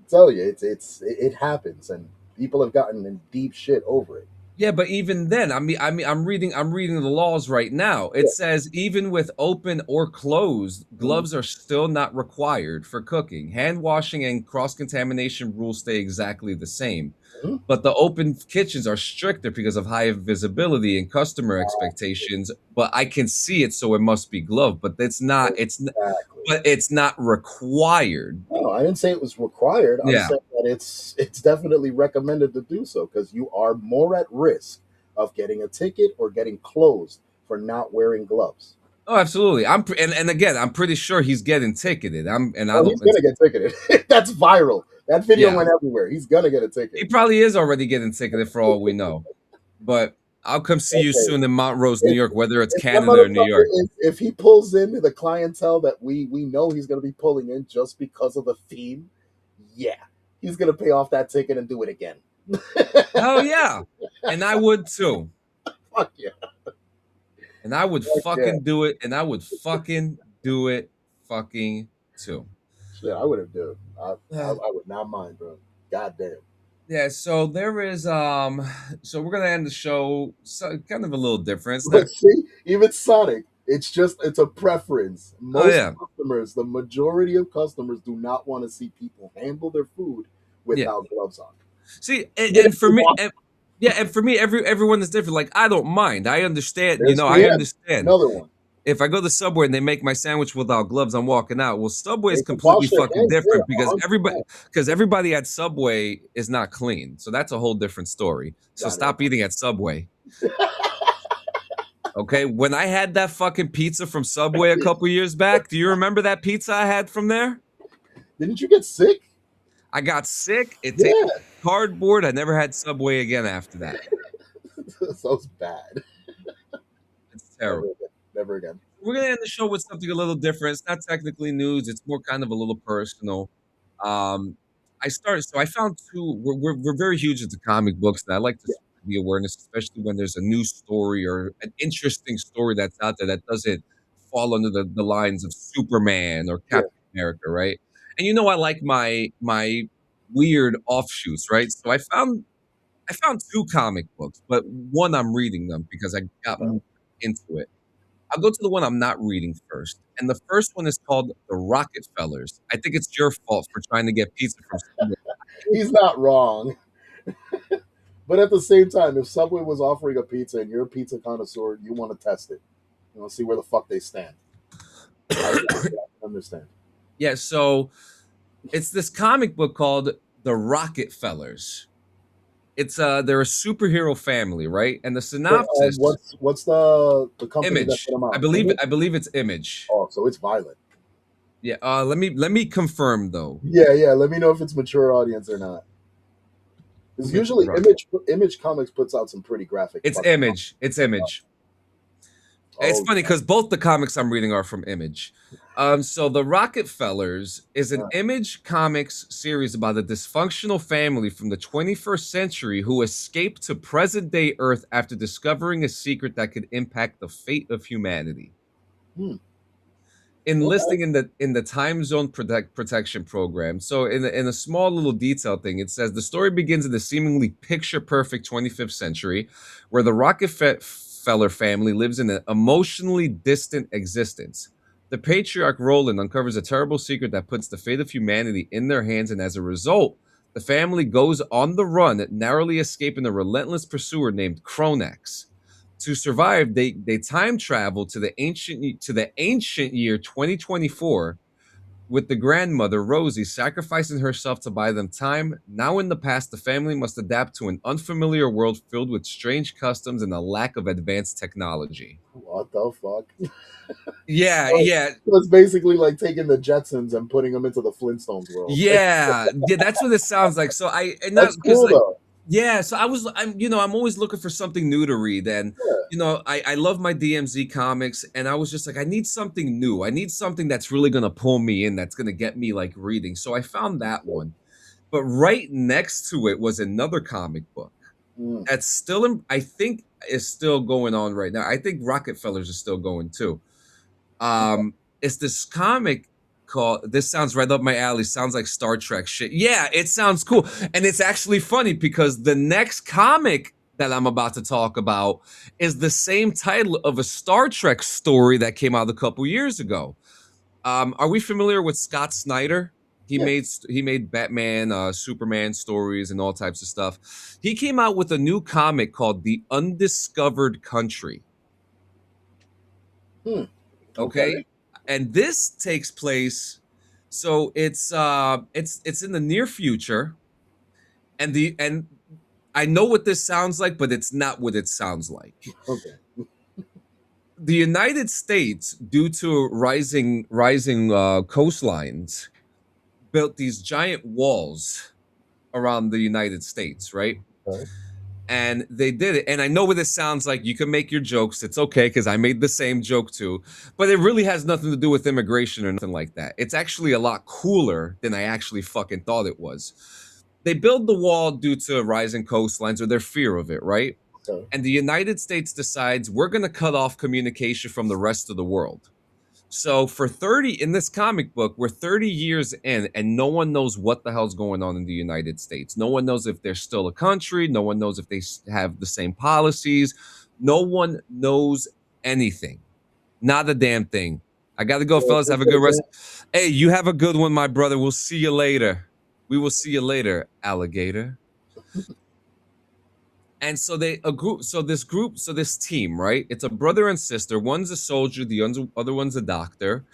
Tell you, it happens, and people have gotten in deep shit over it. yeah, but even then, I'm reading the laws right now. It Yeah. says even with open or closed, Mhm. gloves are still not required for cooking. Hand washing and cross contamination rules stay exactly the same. Mhm. But the open kitchens are stricter because of high visibility and customer expectations. But I can see it, so it must be gloved. But it's not. Exactly. But it's not required. No, I didn't say it was required. I'm Yeah. saying that it's definitely recommended to do so because you are more at risk of getting a ticket or getting closed for not wearing gloves. Oh, absolutely. And again, I'm pretty sure he's getting ticketed. I Oh, don't. he's gonna get ticketed. That's viral. That video Yeah. went everywhere. He's gonna get a He ticket. probably is already getting ticketed for all we know. But I'll come see you Okay. soon in Montrose, New If, York, whether it's if that Canada or New motherfucker, York. if he pulls in the clientele that we know he's gonna be pulling in just because of the theme, yeah, he's gonna pay off that ticket and do it again. Hell yeah. And I would too. Fuck yeah. And I would Fuck yeah. fucking do it. And I would fucking do it fucking too. Shit, I would have done. I Uh, would not mind, bro. God damn. yeah, so there is so we're gonna end the show kind of a little different. It's But not see, even Sonic, it's a preference. oh Most yeah. customers, the majority of customers, do not want to see people handle their food Yeah. without gloves on. See, Even and if for you me, want- and for me, everyone is different. Like I don't mind. I understand. There's I Brienne, understand. another one. If I go to Subway and they make my sandwich without gloves, I'm walking out. Well, Subway is They can completely wash their fucking hands there, different because 100%. everybody at Subway is not clean. So that's a whole different story. So Got it. stop eating at Subway. Okay, when I had that fucking pizza from Subway a couple years back, do you remember that pizza I had from there? Didn't you get sick? I got sick. It Yeah, tasted like cardboard. I never had Subway again after that. so it's bad. It's terrible. Never again. Never again. We're gonna end the show with something a little different. It's not technically news. It's more kind of a little personal. Um, I found two. We're very huge into comic books, and I like to Yeah, spread the awareness, especially when there's a new story or an interesting story that's out there that doesn't fall under the lines of Superman or yeah. Captain America, right? And I like my weird offshoots, right? So I found two comic books, but one I'm reading them because I got more into it. I'll go to the one I'm not reading first. And the first one is called The Rockefellers. I think it's your fault for trying to get pizza from Subway. He's not wrong. But at the same time, if Subway was offering a pizza and you're a pizza connoisseur, you want to test it. You want to see where the fuck they stand. I understand. Yeah, so it's this comic book called The Rockefellers. They're a superhero family, right? And the But, synopsis, what's the company that Image. put them I out? believe Image? I believe it's Image. Oh, so it's violent. Yeah, let me confirm though. Yeah. Let me know if it's mature audience or not. Because Image usually Rock- Image Comics puts out some pretty graphic. It's fucking Image. It's Image. It's Oh, funny because both the comics I'm reading are from Image. So the Rockefellers is an Image Comics series about a dysfunctional family from the 21st century who escaped to present-day Earth after discovering a secret that could impact the fate of humanity. Hmm. Enlisting in the time zone protection program. So in a small little detail thing, it says the story begins in the seemingly picture perfect 25th century, where the Rockefeller family lives in an emotionally distant existence. The patriarch Roland uncovers a terrible secret that puts the fate of humanity in their hands, and as a result, The family goes on the run, narrowly escaping a relentless pursuer named Kronex. To survive, they time travel to the ancient year 2024, with the grandmother Rosie sacrificing herself to buy them time. Now in the past, the family must adapt to an unfamiliar world filled with strange customs and a lack of advanced technology. What the fuck? Yeah, So yeah. it's basically like taking the Jetsons and putting them into the Flintstones world. Yeah, yeah, that's what it sounds like. So That's cool though. yeah, so I'm always looking for something new to read, and I love my DMZ comics, and I was just like, I need something new. I need something that's really gonna pull me in, that's gonna get me like reading. So I found that one, but right next to it was another comic book that's still I think is still going on right now. I think Rockefellers is still going too. It's this comic called, this sounds right up my alley, sounds like Star Trek shit. Yeah, it sounds cool. And it's actually funny because the next comic that I'm about to talk about is the same title of a Star Trek story that came out a couple years ago. Are we familiar with Scott Snyder? He made Batman, Superman stories and all types of stuff. He came out with a new comic called The Undiscovered Country. Okay. And this takes place, so it's in the near future, and I know what this sounds like, but it's not what it sounds like. Okay. The United States, due to rising coastlines, built these giant walls around the United States, right? Okay. And they did it. And I know what this sounds like. You can make your jokes. It's okay, because I made the same joke too. But it really has nothing to do with immigration or nothing like that. It's actually a lot cooler than I actually fucking thought it was. They build the wall due to rising coastlines, or their fear of it, right? Okay. And the United States decides, we're going to cut off communication from the rest of the world. So for 30, in this comic book, we're 30 years in, and no one knows what the hell's going on in the United States. No one knows if they're still a country. No one knows if they have the same policies. No one knows anything. Not a damn thing. I got to go, fellas. Have a good rest. Hey, you have a good one, my brother. We'll see you later. We will see you later, alligator. And so this team, right? It's a brother and sister. One's a soldier, the other one's a doctor.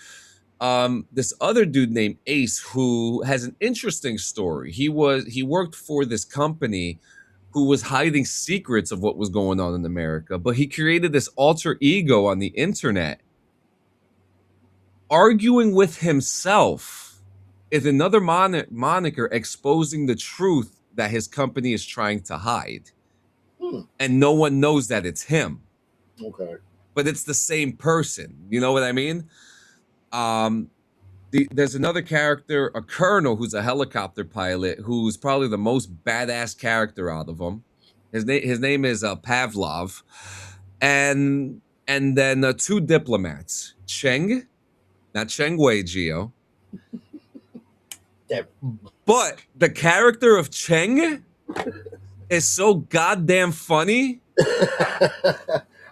This other dude named Ace, who has an interesting story. He worked for this company who was hiding secrets of what was going on in America, but he created this alter ego on the internet, arguing with himself with another moniker, exposing the truth that his company is trying to hide. And no one knows that it's him. Okay. But it's the same person. You know what I mean? There's another character, a colonel, who's a helicopter pilot, who's probably the most badass character out of them. His name is Pavlov. And then two diplomats. Cheng, not Cheng Wei, Gio. But the character of Cheng is so goddamn funny.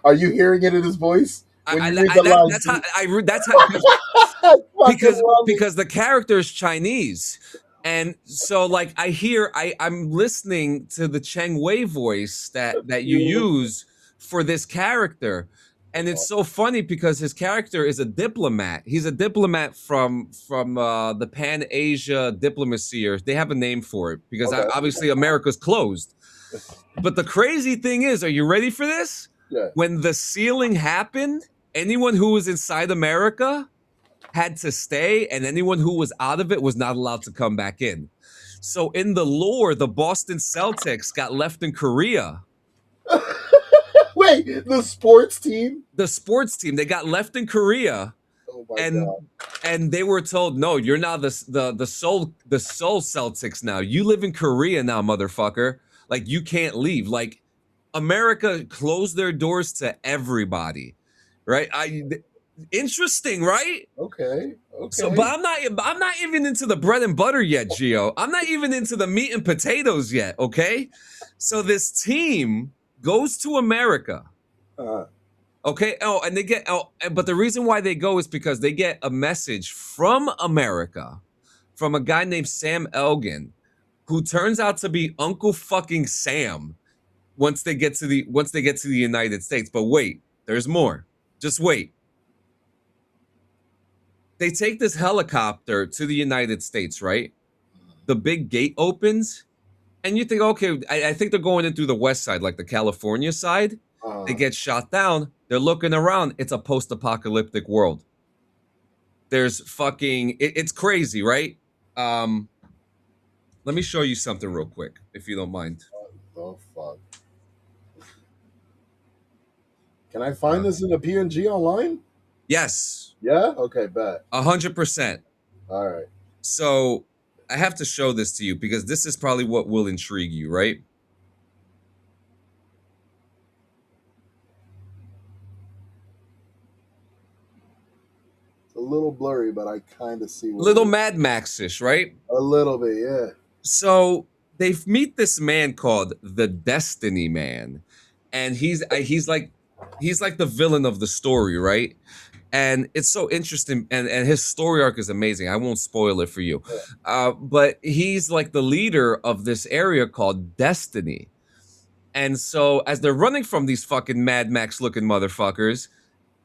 Are you hearing it in his voice? That's how because the character is Chinese, and so like I'm listening to the Cheng Wei voice that you use for this character, and it's so funny because his character is a diplomat. He's a diplomat from the Pan Asia diplomacy, or they have a name for it, because obviously America's closed. But the crazy thing is, are you ready for this? Yeah. When the sealing happened, anyone who was inside America had to stay, and anyone who was out of it was not allowed to come back in. So in the lore, the Boston Celtics got left in Korea. Wait, the sports team? The sports team, they got left in Korea. Oh my God. And they were told, no, you're now the Seoul Celtics now. You live in Korea now, motherfucker. Like, you can't leave. Like, America closed their doors to everybody, right? Interesting, right? Okay. So, but I'm not even into the bread and butter yet, Gio. I'm not even into the meat and potatoes yet. Okay, so this team goes to America. Okay. Oh, and but the reason why they go is because they get a message from America, from a guy named Sam Elgin, who turns out to be Uncle fucking Sam once they get to the United States. But wait, there's more. Just wait. They take this helicopter to the United States, right? The big gate opens, and you think, okay, I think they're going in through the west side, like the California side. They get shot down. They're looking around. It's a post-apocalyptic world. There's fucking, it's crazy, right? Let me show you something real quick, if you don't mind. Oh, fuck. Can I find this in a PNG online? Yes. Yeah? Okay, bet. 100%. All right. So I have to show this to you because this is probably what will intrigue you, right? It's a little blurry, but I kind of see. Little Mad Max-ish, right? A little bit, yeah. So they meet this man called the Destiny Man, and he's like the villain of the story, right? And it's so interesting, and his story arc is amazing. I won't spoil it for you, but he's like the leader of this area called Destiny. And so as they're running from these fucking Mad Max looking motherfuckers,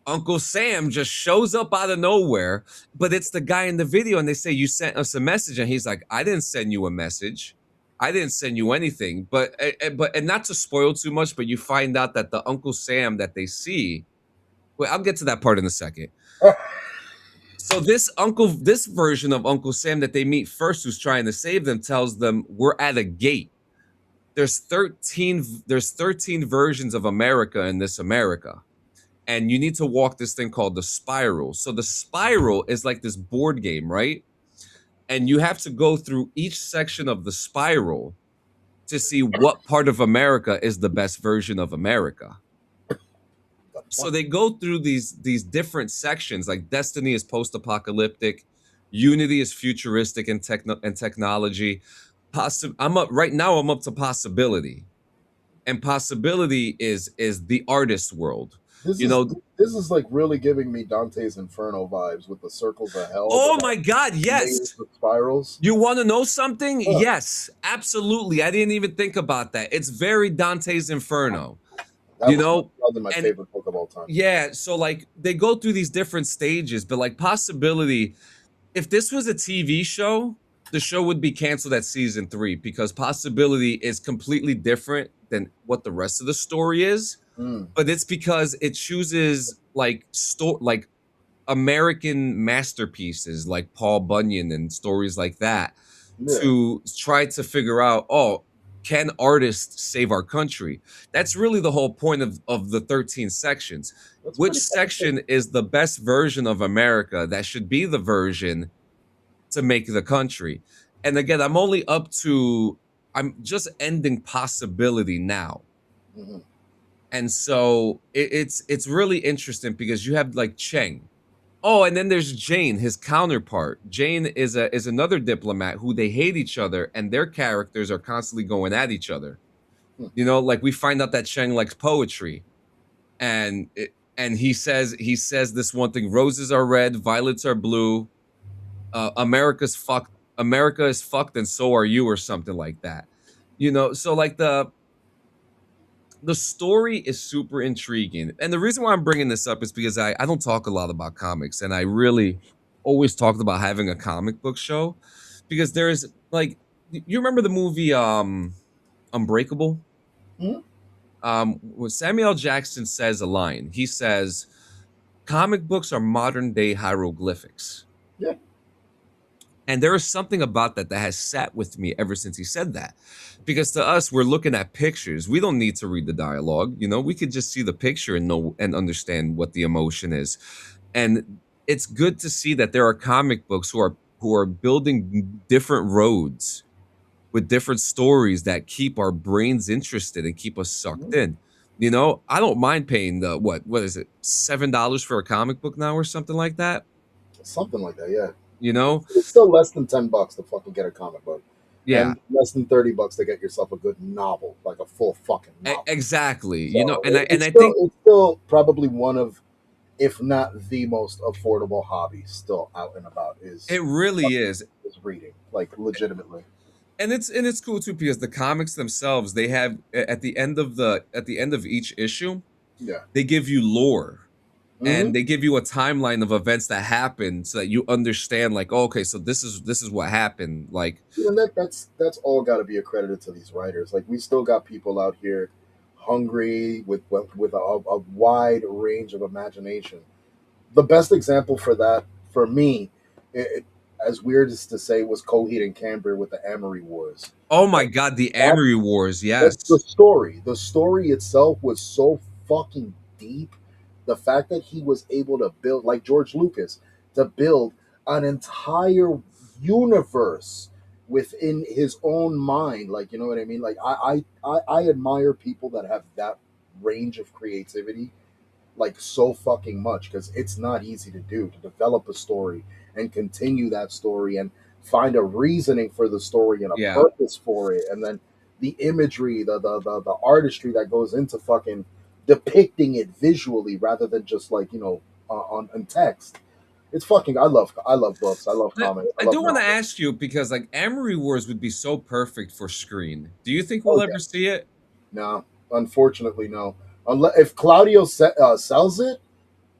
Uncle Sam just shows up out of nowhere, but it's the guy in the video, and they say, you sent us a message, and he's like, I didn't send you a message. I didn't send you anything. But not to spoil too much, but you find out that the Uncle Sam that they see, wait, I'll get to that part in a second. So this version of Uncle Sam that they meet first, who's trying to save them, tells them, we're at a gate. There's 13 versions of America in this America. And you need to walk this thing called the spiral. So the spiral is like this board game, right? And you have to go through each section of the spiral to see what part of America is the best version of America. So they go through these different sections. Like Destiny is post-apocalyptic, Unity is futuristic and technology. I'm up to possibility, and possibility is the artist world. This is like really giving me Dante's Inferno vibes with the circles of hell. Oh my God, yes. The spirals. You want to know something? Yes, absolutely. I didn't even think about that. It's very Dante's Inferno. That was probably my favorite book of all time. Yeah, so like they go through these different stages, but like possibility, if this was a TV show, the show would be canceled at season 3 because possibility is completely different than what the rest of the story is. But it's because it chooses like American masterpieces like Paul Bunyan and stories like that to try to figure out, can artists save our country? That's really the whole point of the 13 sections. Which section is the best version of America that should be the version to make the country? And again, I'm just ending possibility now. And so it's really interesting because you have like Cheng. Oh, and then there's Jane, his counterpart. Jane is another diplomat who they hate each other, and their characters are constantly going at each other. You know, like we find out that Cheng likes poetry, and he says this one thing: roses are red, violets are blue. America is fucked, and so are you, or something like that. You know, so like the story is super intriguing. And the reason why I'm bringing this up is because I don't talk a lot about comics, and I really always talked about having a comic book show because there's like, you remember the movie Unbreakable? When Samuel L. Jackson says a line, he says, comic books are modern day hieroglyphics. Yeah. And there is something about that has sat with me ever since he said that. Because to us, we're looking at pictures. We don't need to read the dialogue. You know, we could just see the picture and know and understand what the emotion is. And it's good to see that there are comic books who are building different roads with different stories that keep our brains interested and keep us sucked in. You know, I don't mind paying the what is it, $7 for a comic book now or something like that? Something like that, yeah. You know, it's still less than $10 to fucking get a comic book. Yeah, and less than $30 to get yourself a good novel, like a full fucking novel. Exactly. So you know, and I think it's still probably one of, if not the most affordable hobby still out and about. Is it really is reading, like legitimately. And it's cool too because the comics themselves, they have at the end of each issue, Yeah. they give you lore Hmm. and they give you a timeline of events that happened so that you understand like, oh, okay, so this is what happened. Like, And that's all got to be accredited to these writers. Like we still got people out here hungry with a wide range of imagination. The best example for that for me, as weird as to say, was Coheed and Cambria with the Amory Wars. oh my god, the That Amory Wars, That's yes. the story. The story itself was so fucking deep. The fact that he was able to build, like George Lucas, to build an entire universe within his own mind, like you know what I mean. Like I admire people that have that range of creativity like so fucking much because it's not easy to do to develop a story and continue that story and find a reasoning for the story and a Yeah. purpose for it and then the imagery the artistry that goes into fucking depicting it visually rather than just like on text. It's fucking I love books, I love But comics, I I love do want to novels. ask you because like Amory Wars would be so perfect for screen. Do you think we'll Oh ever yeah. see it? No, unfortunately no. Unless if Claudio sells it,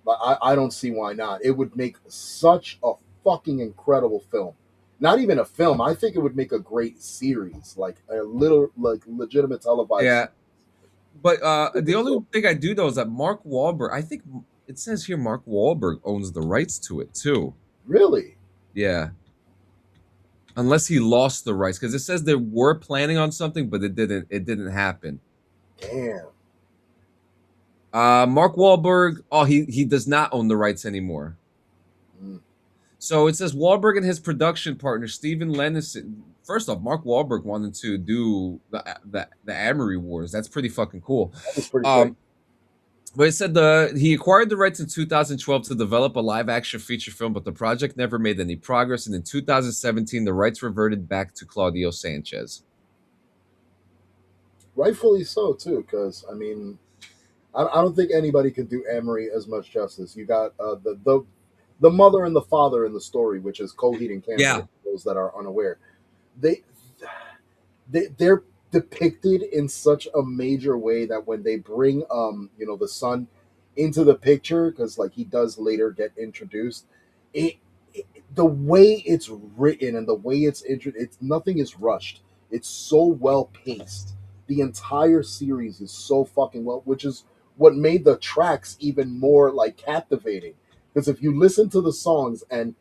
but I don't see why not. It would make such a fucking incredible film. Not even a film. I think it would make a great series, like a little, like legitimate televised. Yeah. But Would the be only so thing I do know is that Mark Wahlberg, I think it says here Mark Wahlberg owns the rights to it too. really Yeah. Unless he lost the rights because it says they were planning on something but it didn't happen. damn. Mark Wahlberg, oh he does not own the rights anymore. Mm. So it says Wahlberg and his production partner Steven Lenison. First off, Mark Wahlberg wanted to do the Amory Wars. That's pretty fucking cool. That was pretty sick. Um, but it said he acquired the rights in 2012 to develop a live action feature film, but the project never made any progress. And in 2017, the rights reverted back to Claudio Sanchez. Rightfully so too, because I mean, I don't think anybody can do Amory as much justice. You got the mother and the father in the story, which is Coheed and Cambria. Yeah, For those that are unaware, they they're depicted in such a major way that when they bring the son into the picture because like he does later get introduced it, the way it's written and the way it's nothing is rushed. It's so well paced. The entire series is so fucking well, which is what made the tracks even more like captivating because if you listen to the songs and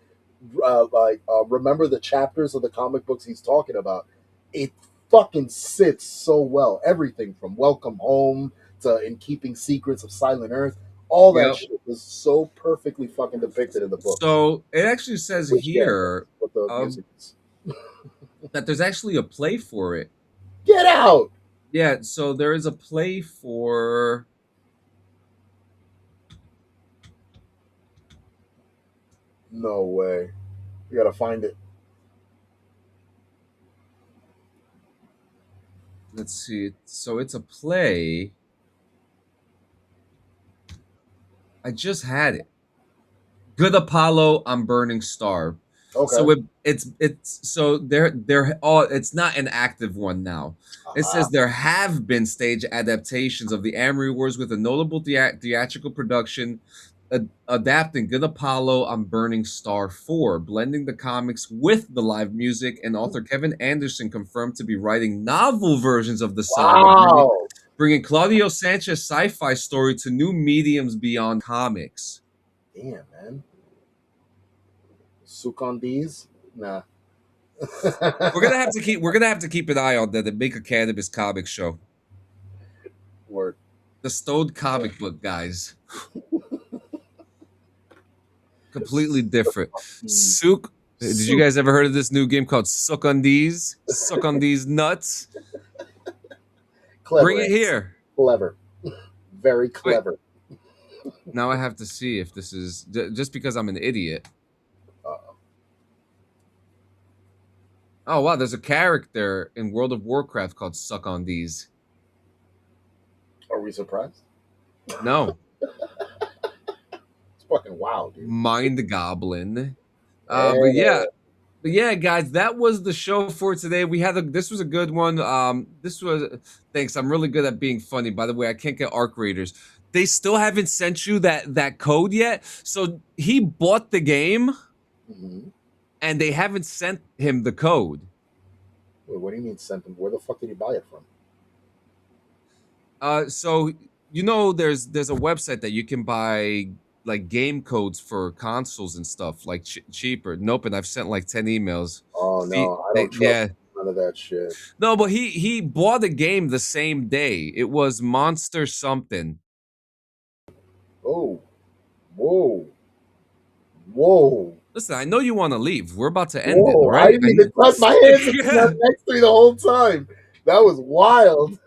remember the chapters of the comic books he's talking about, it fucking sits so well. Everything from Welcome Home to In Keeping Secrets of Silent Earth, all that yep. shit was so perfectly fucking depicted in the books. So it actually says Which yeah, here what the um, music is. that there's actually a play for it. Get out! Yeah, so there is a play for. No way. You gotta find it. Let's see. So it's a play. I just had it. Good Apollo, I'm Burning Star. Okay. So it's so they're all it's not an active one now. It Uh-huh. says there have been stage adaptations of the Amory Wars with a notable theatrical production adapting Good Apollo on Burning Star 4, blending the comics with the live music, and author Kevin Anderson confirmed to be writing novel versions of the saga, Wow. bringing Claudio Sanchez sci-fi story to new mediums beyond comics. Damn, man. Sukandis? Nah. We're gonna have to keep an eye on that and make a cannabis comic show. Word. The Stone comic book guys. Completely different. Sook. Did you guys ever heard of this new game called Suck on These? Suck on These Nuts? Clever. Bring it here. Clever. Very Wait, clever. now I have to see if this is just because I'm an idiot. Uh-oh. Oh wow, there's a character in World of Warcraft called Suck on These. Are we surprised? No. It's fucking wild, dude. Mind Goblin. Yeah. But yeah, But yeah, guys, that was the show for today. This was a good one. Thanks. I'm really good at being funny. By the way, I can't get Arc Raiders. They still haven't sent you that code yet. So he bought the game, and they haven't sent him the code. Wait, what do you mean sent him? Where the fuck did he buy it from? So there's a website that you can buy like game codes for consoles and stuff like cheaper. Nope, and I've sent like 10 emails. Oh no, I don't trust none of that shit. No, but he bought a game the same day. It was Monster something. Oh, whoa. Listen, I know you want to leave. We're about to end it, Whoa, right? I didn't even touch my hands next to me the whole time. That was wild.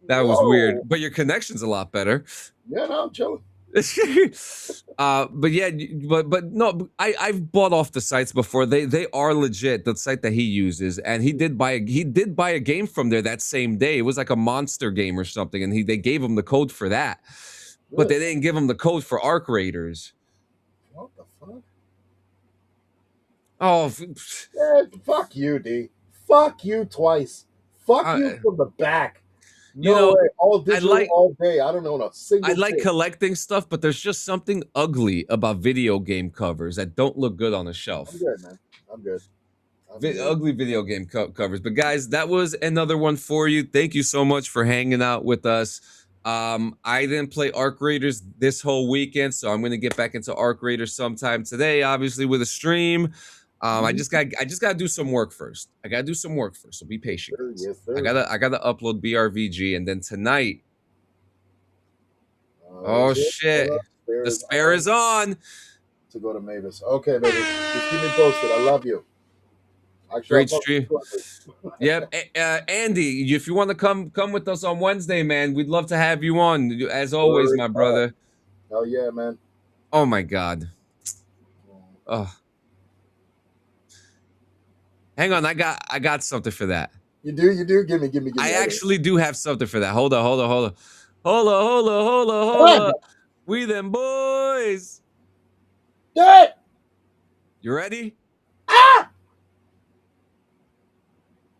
That was weird, but your connection's a lot better. Yeah, no, I'm chilling. But yeah, but no, I've bought off the sites before. They are legit. The site that he uses, and he did buy a game from there that same day. It was like a monster game or something, and they gave him the code for that, but they didn't give him the code for Arc Raiders. What the fuck? Oh, yeah, fuck you, D. Fuck you twice. Fuck you from the back. No way. All digital, all day. I don't know a single I like collecting stuff, but there's just something ugly about video game covers that don't look good on a shelf. I'm good, man. I'm good. Ugly video game covers. But guys, that was another one for you. Thank you so much for hanging out with us. I didn't play Arc Raiders this whole weekend, so I'm gonna get back into Arc Raiders sometime today, obviously with a stream. I just gotta do some work first. So be patient. Sure, yes, sir. I gotta upload BRVG, and then tonight. Oh shit! The spare is on. To go to Mavis. Okay, baby. Just keep me posted. I love you. Great stream. Yep. Andy, if you want to come with us on Wednesday, man, we'd love to have you on. As always, my brother. Hell yeah, man. Oh my God. Oh. Hang on, I got something for that. You do? Give me. I actually do have something for that. Hold on. We them boys. Good. You ready? Ah!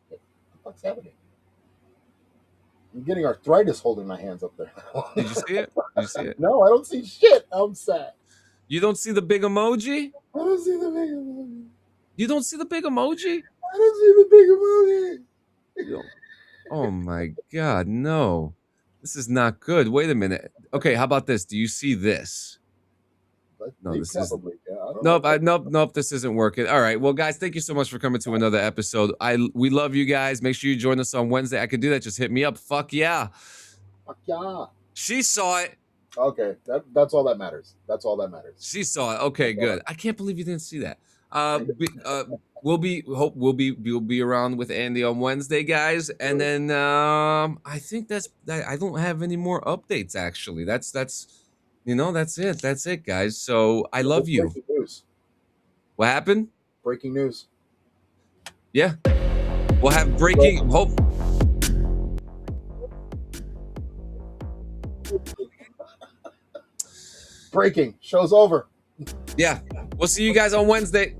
What the fuck's happening? I'm getting arthritis holding my hands up there. Did you see it? No, I don't see shit. I'm sad. You don't see the big emoji? I don't see the big emoji. You don't see the big emoji? I don't see the big emoji. Oh my God, no. This is not good. Wait a minute. Okay, how about this? Do you see this? No, this is nope. This isn't working. All right. Well, guys, thank you so much for coming to another episode. We love you guys. Make sure you join us on Wednesday. I can do that. Just hit me up. Fuck yeah. Fuck yeah. She saw it. Okay, that's all that matters. She saw it. Okay, good. I can't believe you didn't see that. We'll be around with Andy on Wednesday, guys, and then I think that's that. I don't have any more updates. Actually, that's it. That's it, guys. So I love you. Breaking news. What happened? Breaking news. Yeah, we'll have breaking. Hope. Breaking. Show's over. Yeah, we'll see you guys on Wednesday.